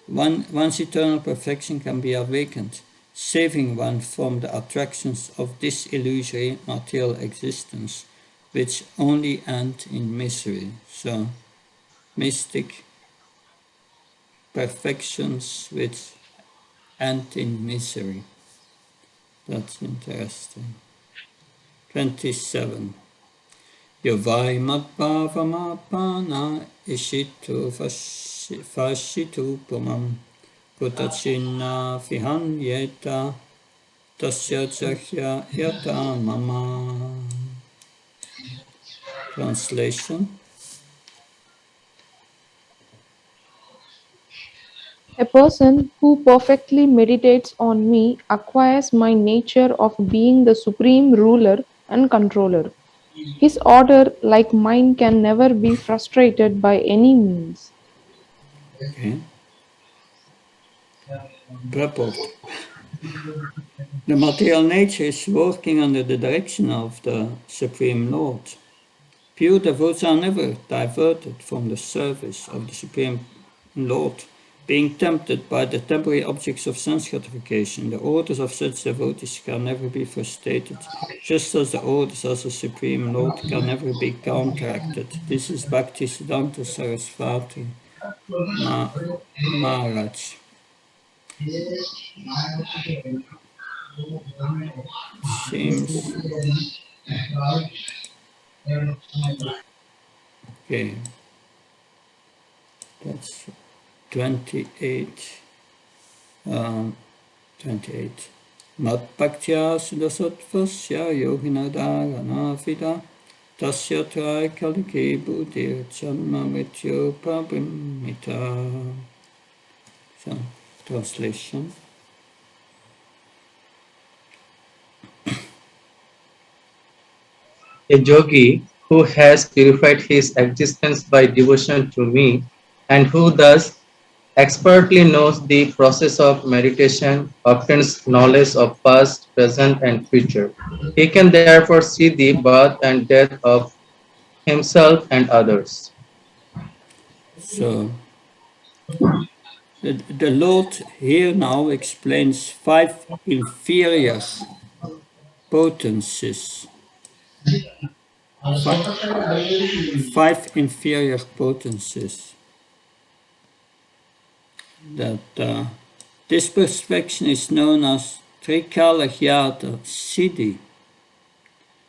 one's eternal perfection can be awakened, saving one from the attractions of this illusory material existence, which only end in misery. So, mystic perfections which end in misery. That's interesting. 27. Yovai madbhavamapana ishitu fashitu pumam kutachinna vihanyeta tasya jahya yata mama. Translation. A person who perfectly meditates on me acquires my nature of being the supreme ruler and controller. His order, like mine, can never be frustrated by any means. Okay. Purport. The material nature is working under the direction of the Supreme Lord. Pure devotees are never diverted from the service of the Supreme Lord, being tempted by the temporary objects of sense gratification. The orders of such devotees can never be frustrated, just as the orders of the Supreme Lord can never be counteracted. This is Bhaktisiddhanta Sarasvati Maharaj. Seems okay. That's 28. 28. Matbhaktya sudasatvasya yoginadharanavida tasya trai kalike buddhir janma mrityo pabrimita. So, translation. A yogi who has purified his existence by devotion to me and who thus expertly knows the process of meditation obtains knowledge of past, present, and future. He can therefore see the birth and death of himself and others. So, the Lord here now explains 5 inferior potencies. 5 inferior potencies that this perfection is known as Trikalahyata Siddhi,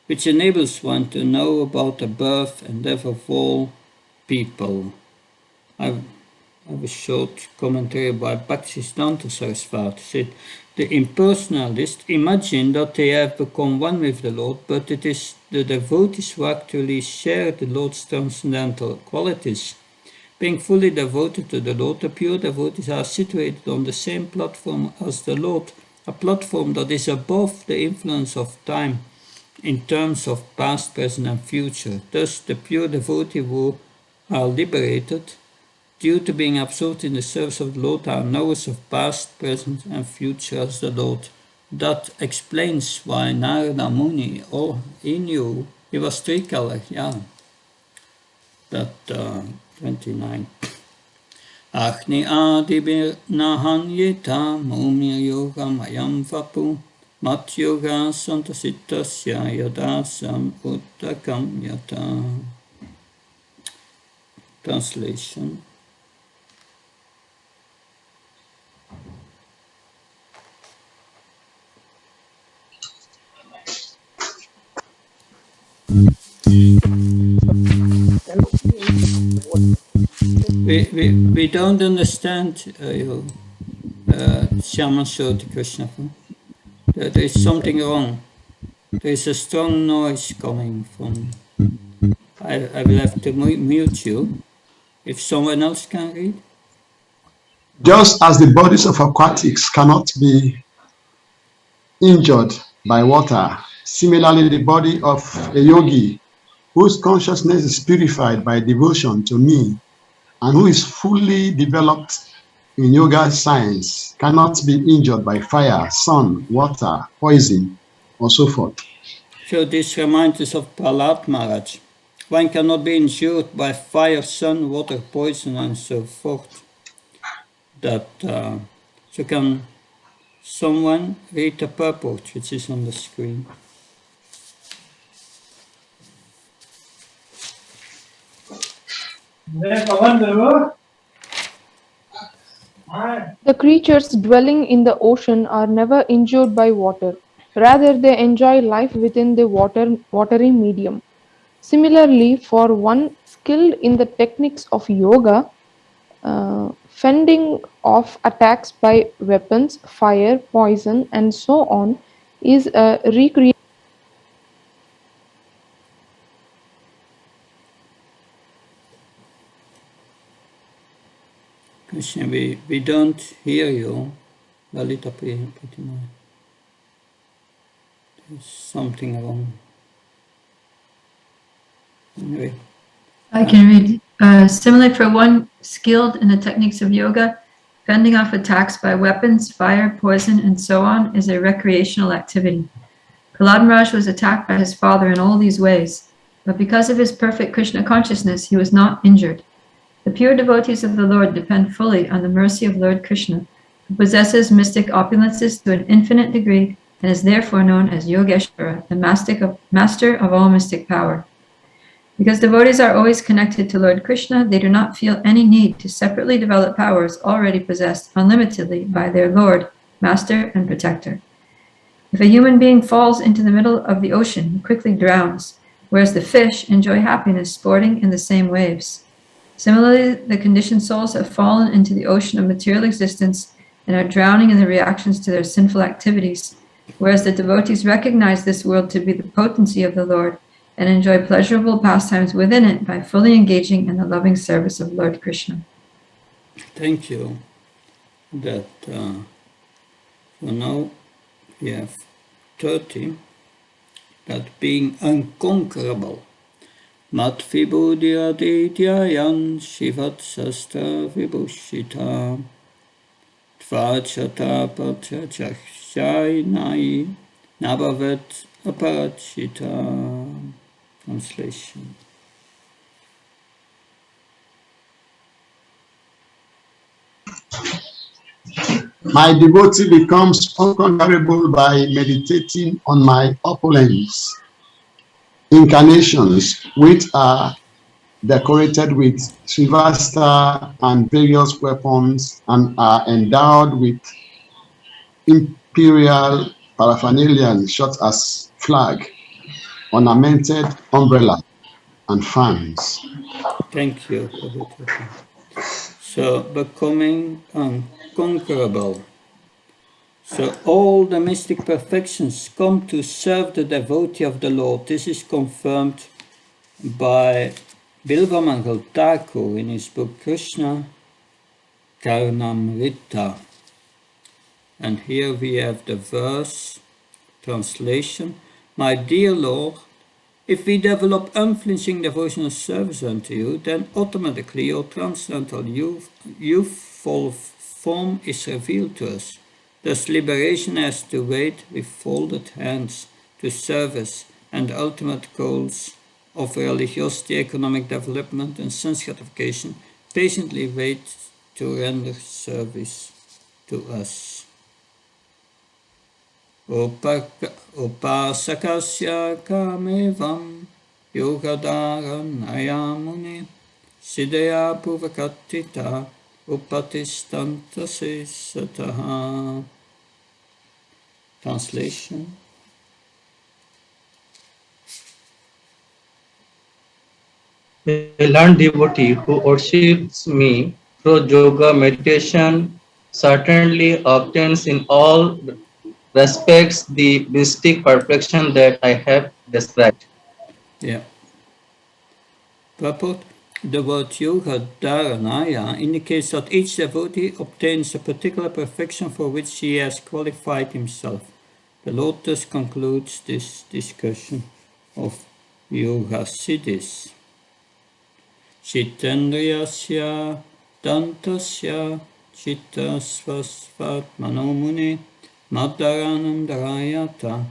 which enables one to know about the birth and death of all people. I have a short commentary by Bhaktisiddhanta Sarasvati said, the impersonalists imagine that they have become one with the Lord, but it is the devotees who actually share the Lord's transcendental qualities. Being fully devoted to the Lord, the pure devotees are situated on the same platform as the Lord, a platform that is above the influence of time in terms of past, present, and future. Thus, the pure devotee who are liberated due to being absorbed in the service of the Lord are knowers of past, present, and future as the Lord. That explains why Narada Muni, he knew he was Trikala, that 29. Agni adibir nahanyeta mumya yoga mayam vapu mat yoga santasitasya yadasam uttakam yata. Translation. We don't understand you, Shaman Shoti Krishna. There is something wrong. There is a strong noise coming from. I will have to mute you. If someone else can read. Just as the bodies of aquatics cannot be injured by water, similarly the body of a yogi whose consciousness is purified by devotion to me, and who is fully developed in yoga science, cannot be injured by fire, sun, water, poison, or so forth. So this reminds us of Prahlad Maharaj. One cannot be injured by fire, sun, water, poison, and so forth. So can someone read the purport which is on the screen? The creatures dwelling in the ocean are never injured by water. Rather, they enjoy life within the watery medium. Similarly, for one skilled in the techniques of yoga, fending off attacks by weapons, fire, poison, and so on is a recreation. Krishna, we don't hear you. Lalita Pritima. There's something wrong. Anyway. I can read. Similarly, for one skilled in the techniques of yoga, fending off attacks by weapons, fire, poison, and so on is a recreational activity. Prahlad Maharaj was attacked by his father in all these ways, but because of his perfect Krishna consciousness, he was not injured. The pure devotees of the Lord depend fully on the mercy of Lord Krishna, who possesses mystic opulences to an infinite degree and is therefore known as Yogeshvara, the master of all mystic power. Because devotees are always connected to Lord Krishna, they do not feel any need to separately develop powers already possessed unlimitedly by their Lord, Master, and Protector. If a human being falls into the middle of the ocean, he quickly drowns, whereas the fish enjoy happiness sporting in the same waves. Similarly, the conditioned souls have fallen into the ocean of material existence and are drowning in the reactions to their sinful activities, whereas the devotees recognize this world to be the potency of the Lord and enjoy pleasurable pastimes within it by fully engaging in the loving service of Lord Krishna. Thank you. So now we have 30, that being unconquerable. Mat vibhudiadityayan shivat sastra vibhushita tvachata pachachakshainai nabavet aparachita. Translation. My devotee becomes unconquerable by meditating on my opulence, incarnations, which are decorated with Srivasta and various weapons and are endowed with imperial paraphernalia such as flag, ornamented umbrella, and fans. Thank you, Prabhupada. So, becoming unconquerable. So, all the mystic perfections come to serve the devotee of the Lord. This is confirmed by Bilvamangal Thakur in his book Krishna Karnamrita. And here we have the verse translation. My dear Lord, if we develop unflinching devotional service unto you, then automatically your transcendental youthful form is revealed to us. Thus liberation has to wait with folded hands to service and the ultimate goals of religiosity, economic development, and sense gratification patiently wait to render service to us. Upasakasya kamevam yogadara nayamuni siddhaya puvakatita upatistanta sataha. Translation. A learned devotee who worships me through yoga meditation certainly obtains in all respects the mystic perfection that I have described. Yeah. Purport. The word yoga dharanaya indicates that each devotee obtains a particular perfection for which he has qualified himself. The Lord thus concludes this discussion of yoga siddhis. Chittendriyasya dantasya chittasvasvat manomune madharanandarayata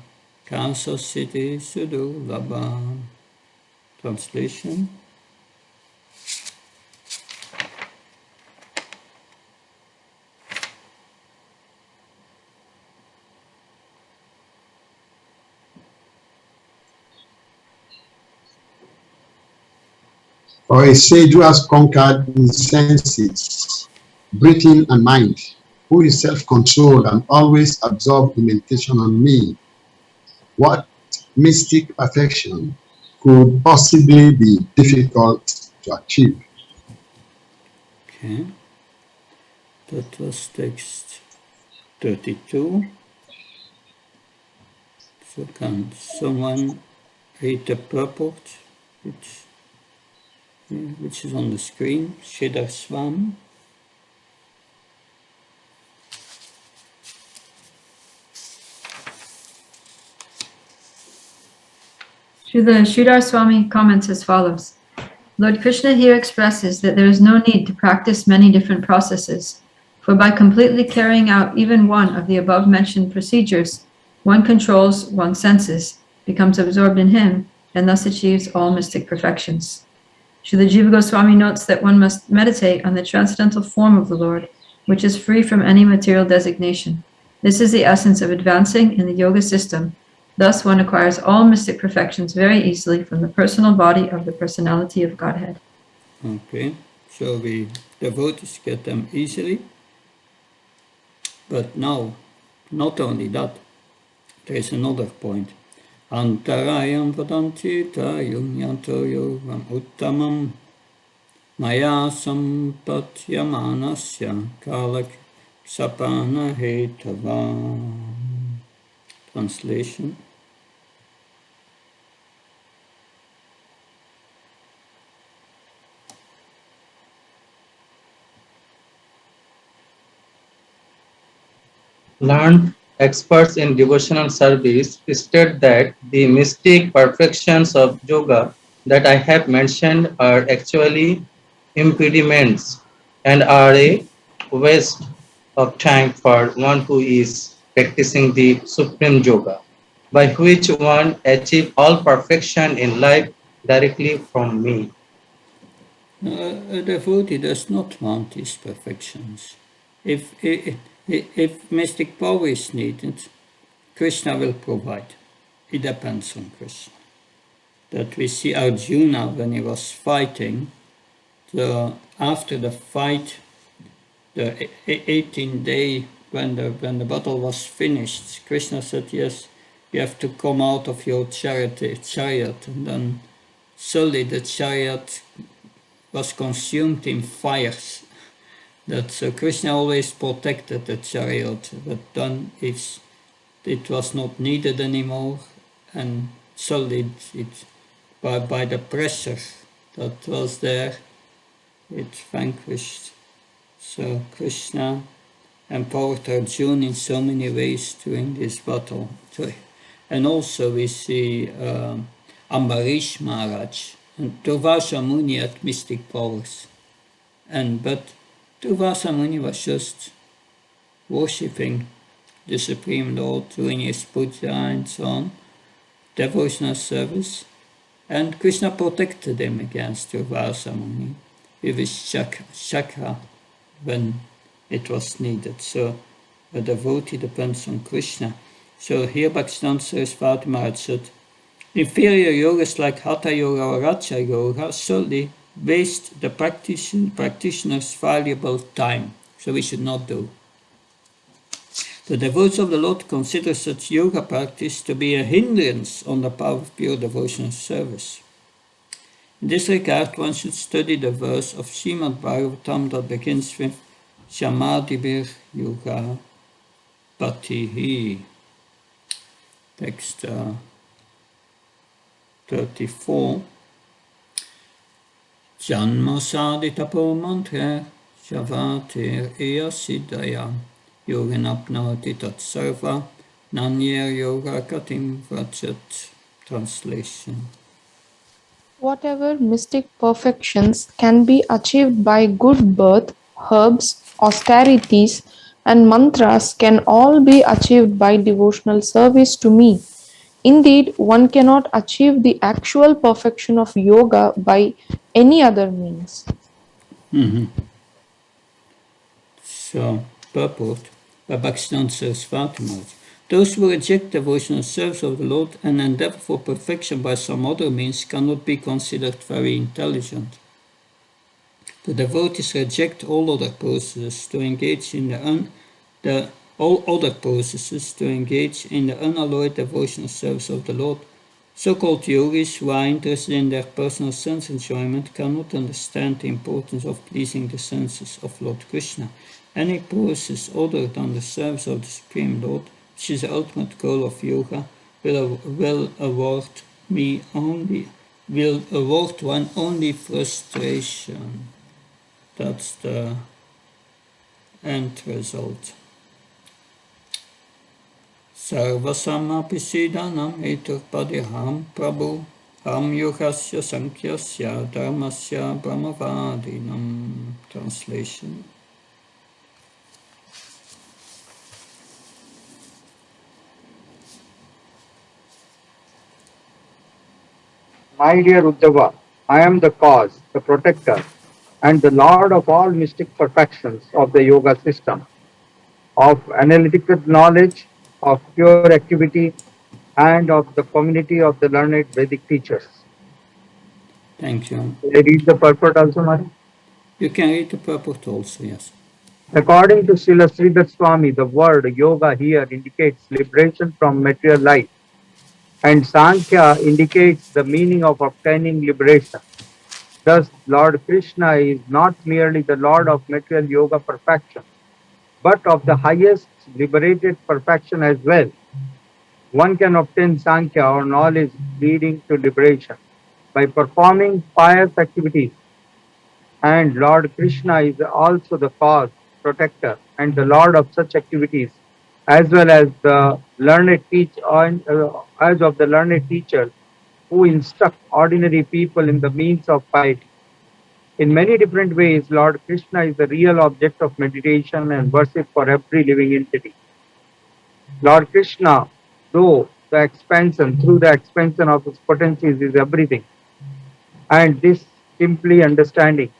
kasa siddhi sudurlabha. Translation. Or a sage who has conquered his senses, breathing and mind, who is self-controlled and always absorbed in meditation on me. What mystic perfection could possibly be difficult to achieve? Okay, that was text 32. So can someone read the purport, which is on the screen? Shidhar Swami. Sridhar Swami comments as follows. Lord Krishna here expresses that there is no need to practice many different processes, for by completely carrying out even one of the above-mentioned procedures, one controls one's senses, becomes absorbed in him, and thus achieves all mystic perfections. Srila Jiva Goswami notes that one must meditate on the transcendental form of the Lord, which is free from any material designation. This is the essence of advancing in the yoga system. Thus, one acquires all mystic perfections very easily from the personal body of the personality of Godhead. Okay, so we devotees get them easily. But now, not only that, there is another point. Antarayam vadanti tayunyanto yogam uttamam maya sampatyamanasya kalak sapana hetava. Translation. Learned experts in devotional service state that the mystic perfections of yoga that I have mentioned are actually impediments and are a waste of time for one who is practicing the supreme yoga, by which one achieves all perfection in life directly from me. A devotee does not want these perfections. If mystic power is needed, Krishna will provide. It depends on Krishna. That we see Arjuna when he was fighting, after the fight, the 18th day when the battle was finished, Krishna said, yes, you have to come out of your chariot, and then suddenly the chariot was consumed in fires. That so Krishna always protected the chariot, but then if it was not needed anymore, and suddenly by the pressure that was there, it vanquished. So Krishna empowered Arjuna in so many ways during this battle. And also we see Ambarish Maharaj and Durvasa Muni had mystic powers. But Durvasa Muni was just worshipping the Supreme Lord, doing his puja and so on, devotional service. And Krishna protected him against Durvasa Muni with his chakra when it was needed. So a devotee depends on Krishna. So here Bhaktivedanta Saraswati Maharaj said, inferior yogas like Hatha Yoga or Raja Yoga solely waste the practitioner's valuable time. So we should not do. The devotees of the Lord consider such yoga practice to be a hindrance on the path of pure devotional service. In this regard, one should study the verse of Srimad Bhagavatam that begins with Shamadibir Yoga Patihi. Text 34. Janma saditapo mantra shavatir eya siddhaya yoganapnoti tatsarva nanyer yoga katim vrachat. Translation. Whatever mystic perfections can be achieved by good birth, herbs, austerities, and mantras can all be achieved by devotional service to me. Indeed, one cannot achieve the actual perfection of yoga by any other means. So, purport by Bhaktivedanta Saraswati Maharaj. Those who reject devotional service of the Lord and endeavor for perfection by some other means cannot be considered very intelligent. The devotees reject all other processes to engage in the unalloyed devotional service of the Lord. So-called yogis who are interested in their personal sense enjoyment cannot understand the importance of pleasing the senses of Lord Krishna. Any process other than the service of the Supreme Lord, which is the ultimate goal of yoga, will award one only frustration. That's the end result. Sarvasamapishidanam eturpadiham prabhu ham yogasya sankyasya dharmasya brahmavadinam. Translation. My dear Uddhava, I am the cause, the protector, and the Lord of all mystic perfections of the yoga system, of analytical knowledge, of pure activity, and of the community of the learned Vedic teachers. Thank you. Can I read the purport also, Mari? You can read the purport also, yes. According to Srila Sridhar Swami, the word yoga here indicates liberation from material life, and Sankhya indicates the meaning of obtaining liberation. Thus, Lord Krishna is not merely the Lord of material yoga perfection, but of the highest liberated perfection as well. One can obtain Sankhya or knowledge leading to liberation by performing pious activities, and Lord Krishna is also the cause, protector, and the Lord of such activities, as well as the learned as of the learned teachers who instruct ordinary people in the means of piety. In many different ways, Lord Krishna is the real object of meditation and worship for every living entity. Lord Krishna, through the expansion of his potencies, is everything. And this simply understanding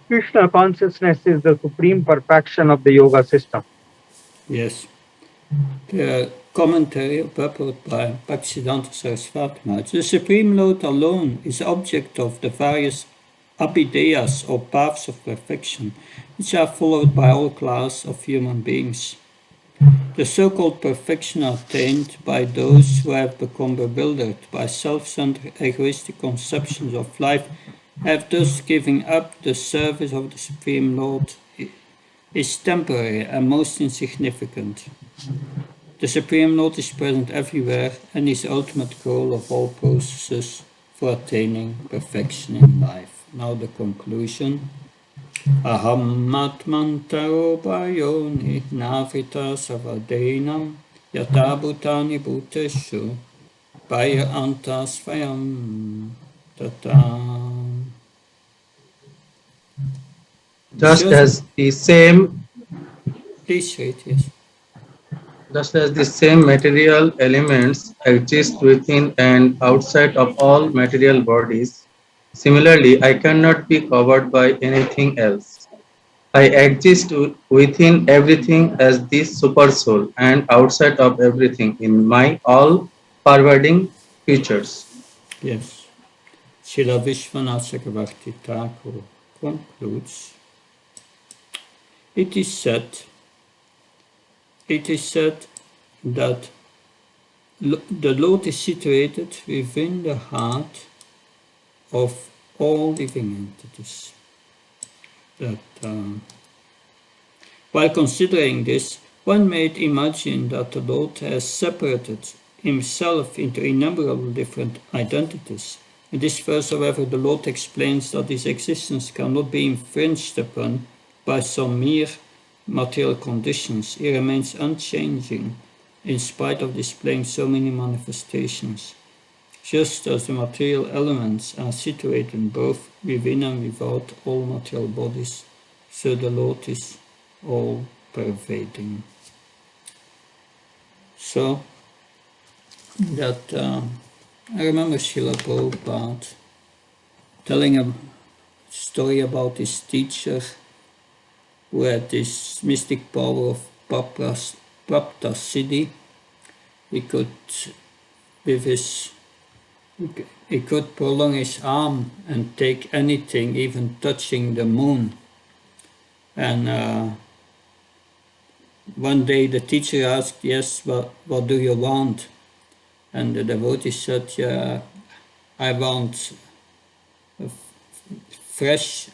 Krishna consciousness is the supreme perfection of the yoga system. Yes. The commentary purport by Bhaktivedanta Saraswati Maharaj. The Supreme Lord alone is object of the various abhideyas or paths of perfection, which are followed by all classes of human beings. The so-called perfection attained by those who have become bewildered by self-centered egoistic conceptions of life have thus given up the service of the Supreme Lord is temporary and most insignificant. The Supreme Lord is present everywhere and is the ultimate goal of all processes for attaining perfection in life. Now the conclusion. Aham atmantaro bhayoni navita savadenam yata bhutani bhuteshu bhaya anta svayam tata. Just as the same Please read, yes. Just as the same material elements exist within and outside of all material bodies, similarly, I cannot be covered by anything else. I exist within everything as the supersoul and outside of everything in my all-pervading features. Yes. Srila Vishwanath Chakravarti Thakur concludes, It is said that the Lord is situated within the heart of all living entities. While considering this, one may imagine that the Lord has separated himself into innumerable different identities. In this verse, however, the Lord explains that his existence cannot be infringed upon by some mere material conditions. He remains unchanging in spite of displaying so many manifestations. just as the material elements are situated both within and without all material bodies, so the Lord is all-pervading. So, that I remember Srila Prabhupada telling a story about his teacher who had this mystic power of Bprs, Siddhi. He could, with his, he could prolong his arm and take anything, even touching the moon. And one day the teacher asked, yes, what do you want? And the devotee said, yeah, I want fresh,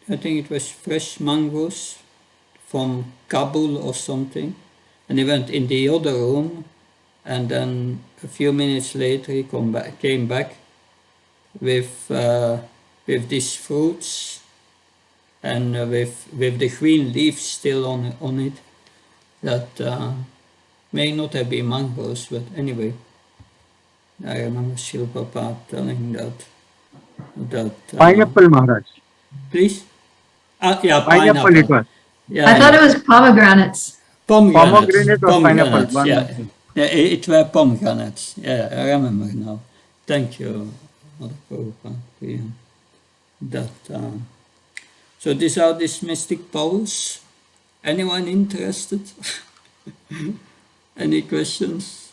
I think it was fresh mangoes from Kabul or something. And he went in the other room, and then a few minutes later he came back with these fruits and with the green leaves still on it that may not have been mangoes, but anyway, I remember Srila Prabhupada telling that Pineapple, Maharaj. please? Yeah, Pineapple it was. Yeah, I thought it was pomegranates. Pomegranate or pineapple, Pomegranates, one yeah. of them. Yeah, it were pomegranates. Yeah, I remember now. Thank you, Mother Prabhupada. Yeah. That, so these are these mystic powers. Anyone interested? Any questions?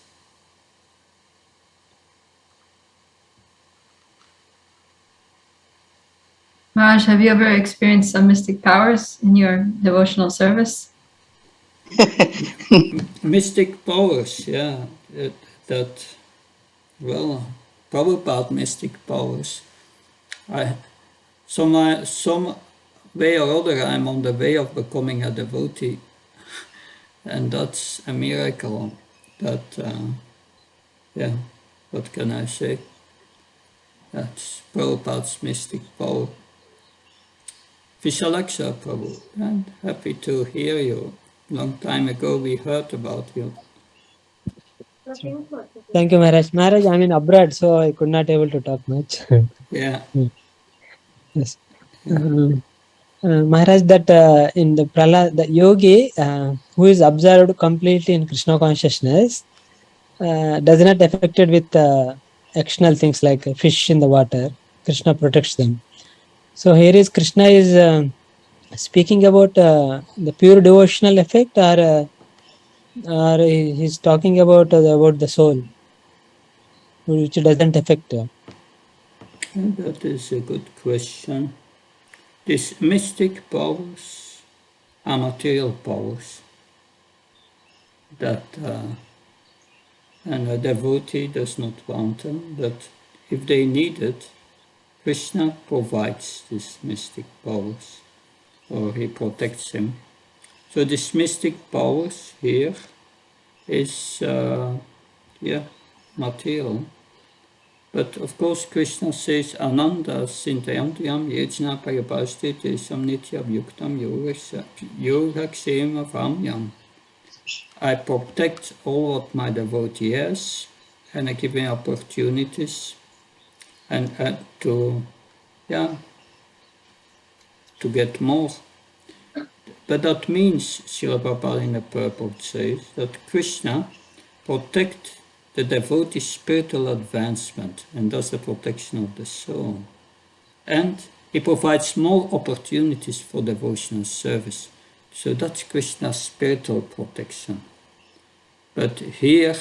Maharaj, have you ever experienced some mystic powers in your devotional service? Mystic powers, yeah. Well, Prabhupada mystic powers. Some way or other, I'm on the way of becoming a devotee. And that's a miracle. That, yeah, what can I say? That's Prabhupada's mystic power. Vishalaksha Prabhu, I'm happy to hear you. Long time ago we heard about you. Thank you, Maharaj. Maharaj, I'm in abroad, so I could not able to talk much. Yeah. Yes. Maharaj, that in the Prahlad, the yogi who is observed completely in Krishna consciousness does not affected with external things like a fish in the water. Krishna protects them. So here is Krishna is speaking about the pure devotional effect, or he's talking about the soul, which doesn't affect. That is a good question. These mystic powers are material powers that and a devotee does not want them, but if they need it, Krishna provides these mystic powers, or he protects him. So these mystic powers here is, material. But of course Krishna says, Ananda sintayantayam yejna parapasti tesam nitya yuktam yogaksema vamyam. I protect all what my devotee has, and I give him opportunities and to get more. But that means, Srila Prabhupada in the purport says, that Krishna protects the devotee's spiritual advancement, and thus the protection of the soul. And he provides more opportunities for devotional service. So that's Krishna's spiritual protection. But here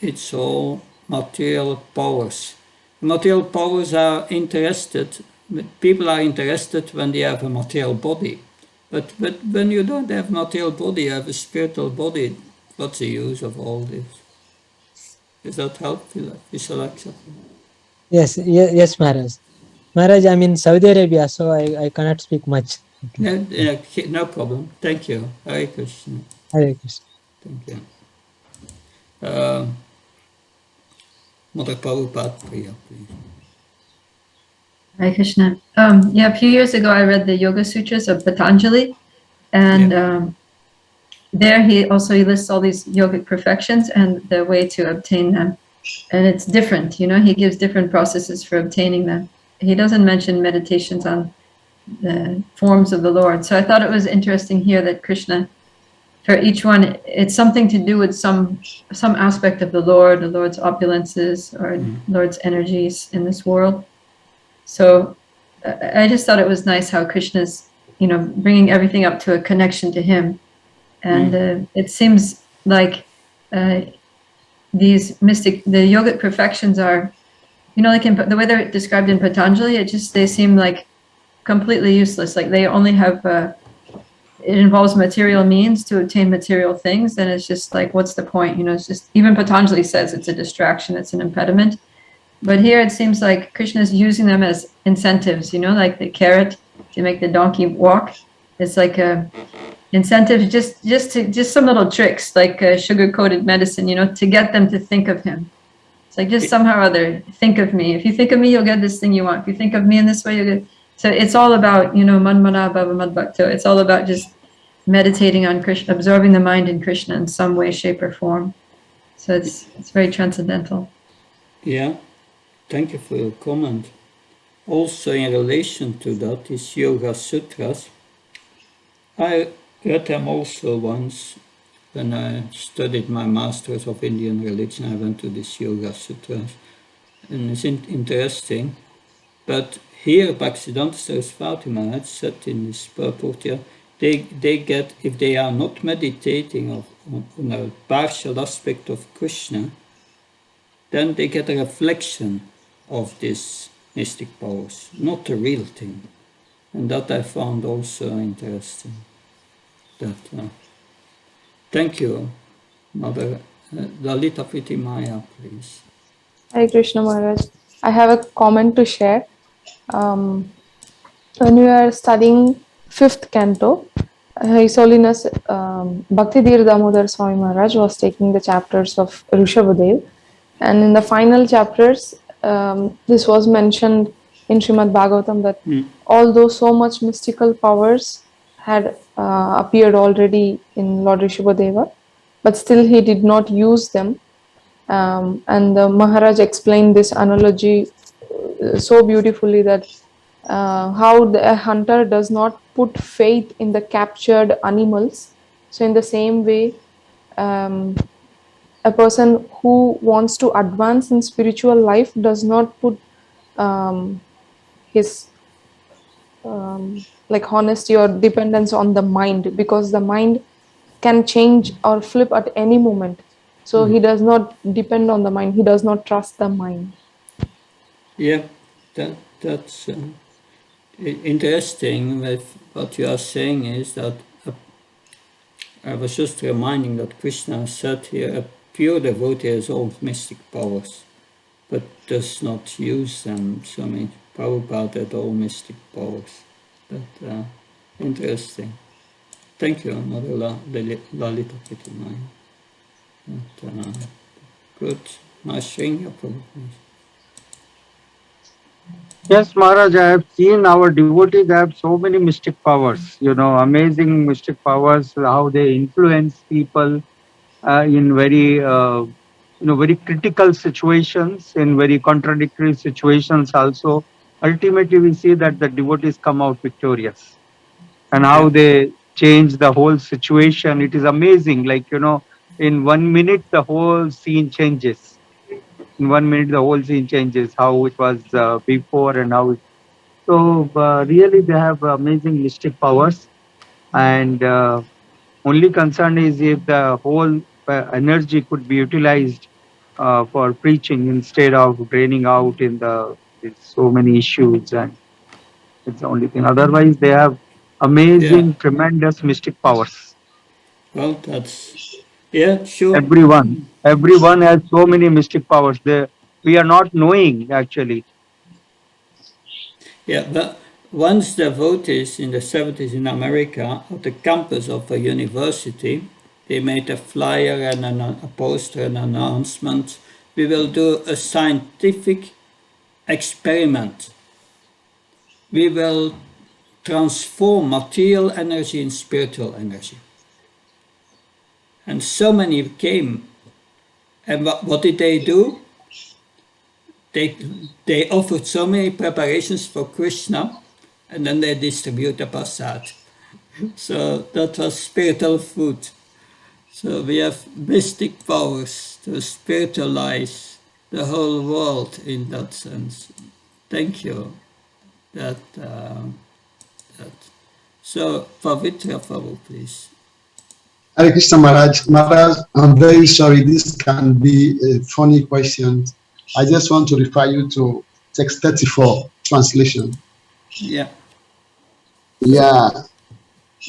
it's all material powers. Material powers are interested, people are interested when they have a material body. But when you don't have a material body, you have a spiritual body, what's the use of all this? Does that help, Vishalaksha? Yes, yes, Maharaj. Maharaj, I'm in Saudi Arabia, so I cannot speak much. Yeah, no problem. Thank you. Hare Krishna. Hare Krishna. Thank you. Mother Prabhupada Priya, please. Hare Krishna. A few years ago I read the Yoga Sutras of Patanjali, and there he lists all these yogic perfections and the way to obtain them. and it's different, he gives different processes for obtaining them. He doesn't mention meditations on the forms of the Lord. So I thought it was interesting here that Krishna, for each one, it's something to do with some aspect of the Lord's opulences or Lord's energies in this world. So I just thought it was nice how Krishna's, bringing everything up to a connection to him. And it seems like these the yogic perfections are, like the way they're described in Patanjali, they seem like completely useless. Like they only have, it involves material means to obtain material things. And it's just like, what's the point? It's just, even Patanjali says it's a distraction, it's an impediment. But here it seems like Krishna is using them as incentives, like the carrot to make the donkey walk. It's like a incentive, just some little tricks, like sugar-coated medicine, to get them to think of him. It's like, just somehow or other, think of me. If you think of me, you'll get this thing you want. If you think of me in this way, you'll get. So it's all about, manmana bhava madbhakto. It's all about just meditating on Krishna, absorbing the mind in Krishna in some way, shape, or form. So it's very transcendental. Yeah, thank you for your comment. Also, in relation to that, is Yoga Sutras. I read them also once when I studied my Masters of Indian Religion. I went to this Yoga Sutras, and it's interesting. But here, Bhaktivedanta Saraswati Maharaj said in this purport here, they get, if they are not meditating on a partial aspect of Krishna, then they get a reflection of these mystic powers, not a real thing. And that I found also interesting. Thank you, Mother. Lalita Priti Maya, please. Hare Krishna Maharaj. I have a comment to share. When we are studying 5th Canto, His Holiness Bhaktivedanta Damodar Swami Maharaj was taking the chapters of Rishabhadev, and in the final chapters, this was mentioned in Srimad Bhagavatam that although so much mystical powers had appeared already in Lord Rishabhadeva, but still he did not use them. And the Maharaj explained this analogy so beautifully that how a hunter does not put faith in the captured animals. So in the same way, a person who wants to advance in spiritual life does not put his like honesty or dependence on the mind, because the mind can change or flip at any moment. So he does not depend on the mind. He does not trust the mind. Yeah, that's interesting. With what you are saying is that I was just reminding that Krishna said here, a pure devotee has all mystic powers, but does not use them. So I mean, Prabhupada had all mystic powers. But interesting. Thank you, Mother Lalita Pitimaya. Good. Nice sharing your Prabhupada. Yes, Maharaj, I have seen our devotees have so many mystic powers, amazing mystic powers, how they influence people in very, very critical situations, in very contradictory situations also. Ultimately, we see that the devotees come out victorious, and how they change the whole situation. It is amazing. Like, in 1 minute, the whole scene changes. In 1 minute, the whole scene changes, how it was before and how it. So really, they have amazing mystic powers, and only concern is if the whole energy could be utilized for preaching instead of draining out in with so many issues, and it's the only thing. Otherwise, they have amazing, tremendous mystic powers. Well, that's sure. Everyone has so many mystic powers. We are not knowing actually. Yeah, but once devotees in the 70s in America, at the campus of a university, they made a flyer and a poster and an announcement. We will do a scientific experiment. We will transform material energy in spiritual energy. And so many came. And what did they do? they offered so many preparations for Krishna, and then they distribute the prasad. So that was spiritual food. So we have mystic powers to spiritualize the whole world in that sense. Thank you. That. So Pavitra Prabhu, please. Hare Krishna Maharaj. Maharaj, I'm very sorry. This can be a funny question. I just want to refer you to text 34 translation. Yeah. Yeah.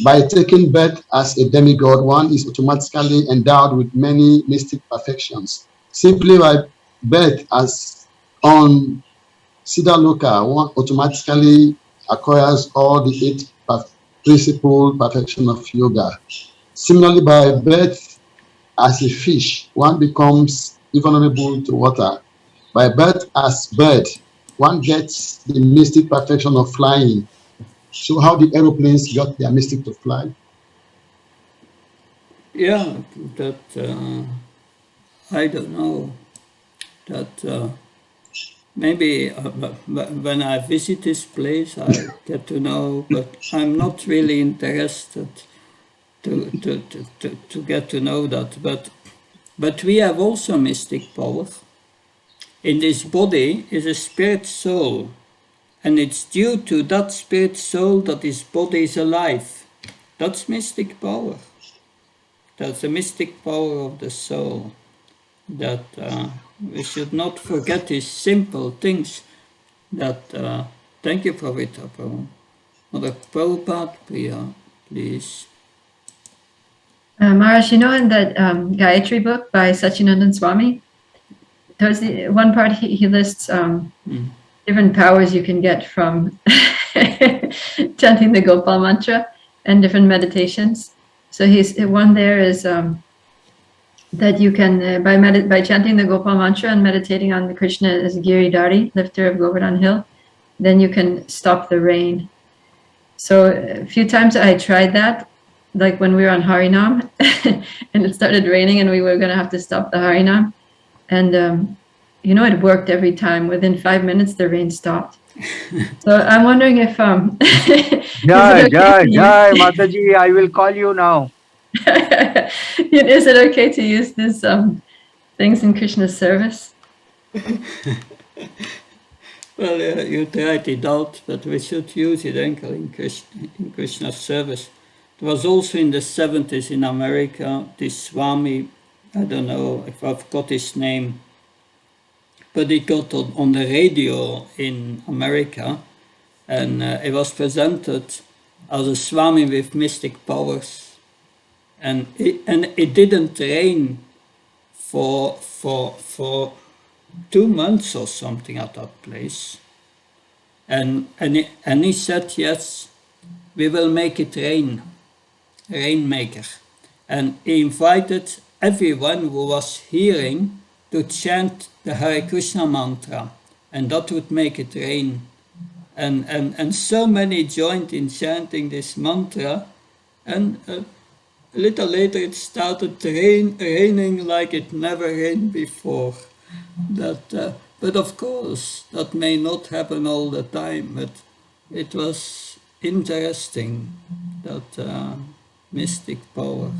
By taking birth as a demigod, one is automatically endowed with many mystic perfections. Simply by birth as on Siddhaloka, one automatically acquires all the 8 principal perfection of yoga. Similarly, by birth as a fish, one becomes invulnerable to water. By birth as bird, one gets the mystic perfection of flying. So how did aeroplanes got their mystic to fly? Yeah, that I don't know. That maybe when I visit this place, I get to know, but I'm not really interested to get to know that. But we have also mystic power. In this body is a spirit soul, and it's due to that spirit soul that this body is alive. That's mystic power. That's the mystic power of the soul. That we should not forget these simple things. That thank you, Pravitra Prabhu. Mother Prabhupada, Priya, please. Maharaj, you know in that Gayatri book by Sachinandan Swami, towards the one part he lists different powers you can get from chanting the Gopal mantra and different meditations. So one there is that you can by chanting the Gopal mantra and meditating on the Krishna as Giridhari, lifter of Govardhan Hill, then you can stop the rain. So a few times I tried that, like when we were on Harinam and it started raining and we were going to have to stop the Harinam. And, it worked every time. Within 5 minutes, the rain stopped. So I'm wondering if... Jai, Mataji, I will call you now. Is it okay to use these things in Krishna's service? Well, you tried it out, but we should use it in Krishna's service. It was also in the 70s in America, this Swami, I don't know if I've got his name, but it got on the radio in America, and it was presented as a Swami with mystic powers. And it didn't rain for 2 months or something at that place. And he said, yes, we will make it rain, rainmaker. And he invited everyone who was hearing to chant the Hare Krishna mantra, and that would make it rain. And so many joined in chanting this mantra, and a little later it started raining like it never rained before. But of course, that may not happen all the time, but it was interesting, that mystic power.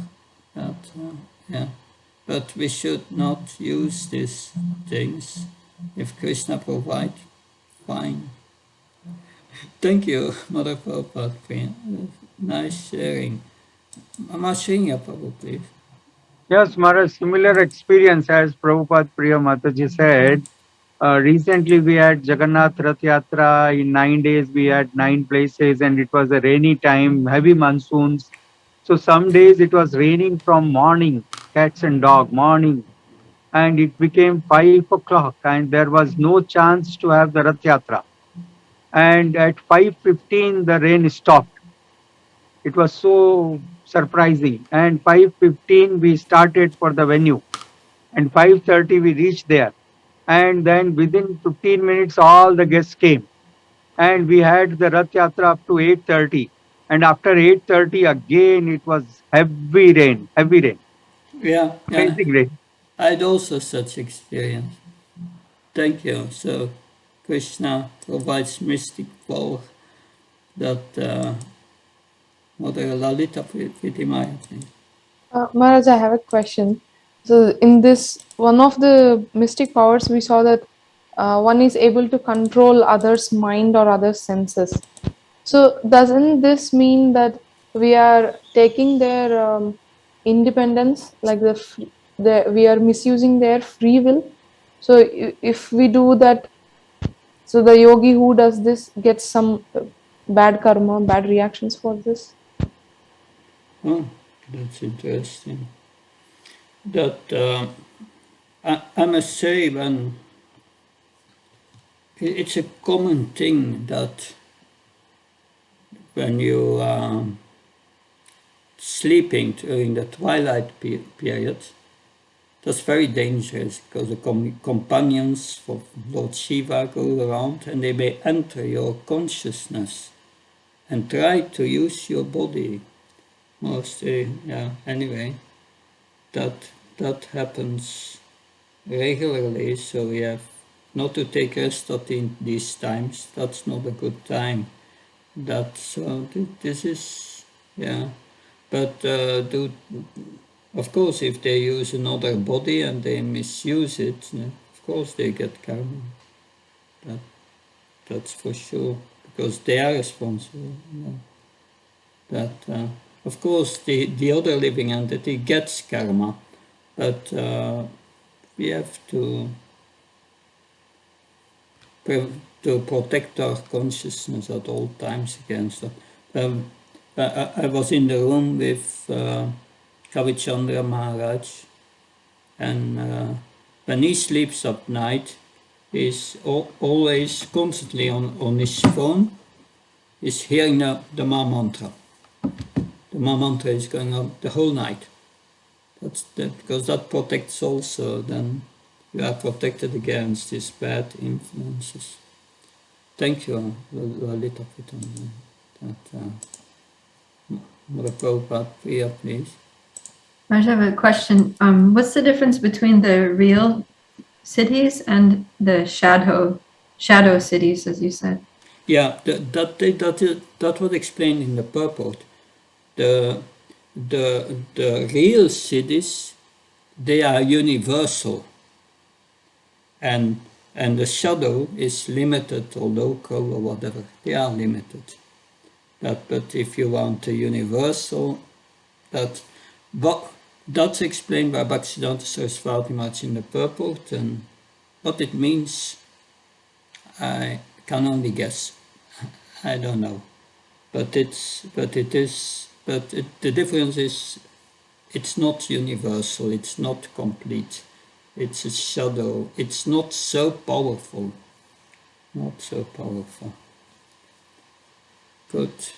Yeah. But we should not use these things. If Krishna provides, fine. Thank you, Mother Prabhupada. Nice sharing. Mama Srinya Prabhu, please. Yes, Maharaj, similar experience as Prabhupada Priya Mataji said. Recently, we had Jagannath Rath Yatra. In 9 days, we had 9 places, and it was a rainy time, heavy monsoons. So some days it was raining from morning, cats and dog, morning. And it became 5 o'clock, and there was no chance to have the Rath Yatra. And at 5:15, the rain stopped. It was so surprising. And 5:15, we started for the venue. And 5:30, we reached there. And then within 15 minutes, all the guests came. And we had the Rath Yatra up to 8:30. And after 8:30, again, it was heavy rain, heavy rain. Yeah. Amazing rain. I had also such experience. thank you. So Krishna provides mystic power that Mother Lalita Vitimaya. Maharaj, I have a question. So, in this, one of the mystic powers, we saw that one is able to control others' mind or others' senses. So, doesn't this mean that we are taking their independence, like we are misusing their free will? So, if we do that, so the yogi who does this gets some bad karma, bad reactions for this. Oh, that's interesting. That I must say, when it's a common thing that when you sleeping during the twilight period, that's very dangerous because the companions of Lord Shiva go around and they may enter your consciousness and try to use your body. Mostly, yeah. Anyway, that happens regularly, so we have not to take rest at these times. That's not a good time. This is, yeah. But of course, if they use another body and they misuse it, of course they get karma. That's for sure, because they are responsible. That of course the other living entity gets karma, but we have to protect our consciousness at all times against that. I was in the room with Kavichandra Maharaj, and when he sleeps at night, he's always constantly on his phone. He's hearing the Ma mantra. The Ma mantra is going on the whole night. Because that protects also, then you are protected against these bad influences. Thank you, Lalita Pitan. Mother Prabhupada, Priya, please. I have a question. What's the difference between the real cities and the shadow cities, as you said? Yeah, that was explained in the purport. The real cities, they are universal, and the shadow is limited or local or whatever. They are limited. But if you want a universal, that's explained by Bhaktivedanta Saraswati Maharaj in the purport, and what it means, I can only guess. I don't know, but the difference is, it's not universal. It's not complete. It's a shadow. It's not so powerful. Not so powerful. Good.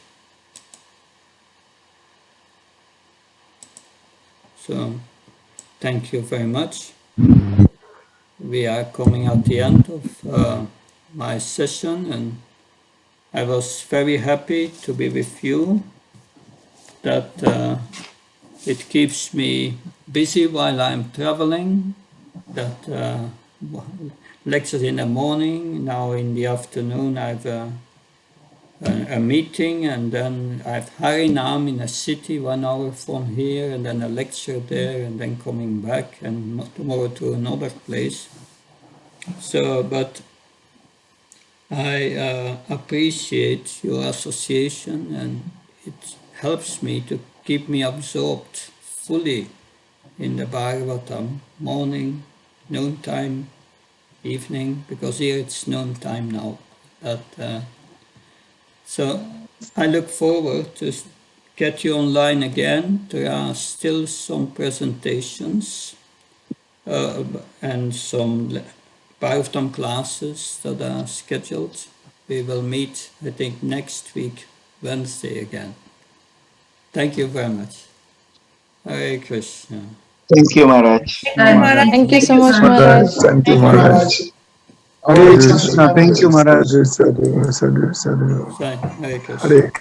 So, thank you very much. We are coming at the end of my session, and I was very happy to be with you. That it keeps me busy while I'm traveling. That lectures in the morning, now in the afternoon I have a meeting, and then I have Harinam in a city 1 hour from here, and then a lecture there, and then coming back, and tomorrow to another place. So, but I appreciate your association, and it helps me to keep me absorbed fully in the Bhagavatam, morning, noontime, evening, because here it's noontime now. So I look forward to get you online again. There are still some presentations and some Bhagavatam classes that are scheduled. We will meet, I think, next week, Wednesday again. Thank you very much. Hare Krishna. Thank you, Maharaj. Thank you so much, Maharaj. Thank you, Maharaj. Hare Krishna. Thank you, Maharaj. Sadhu, sadhu, sadhu, sadhu. Hare Krishna. Hare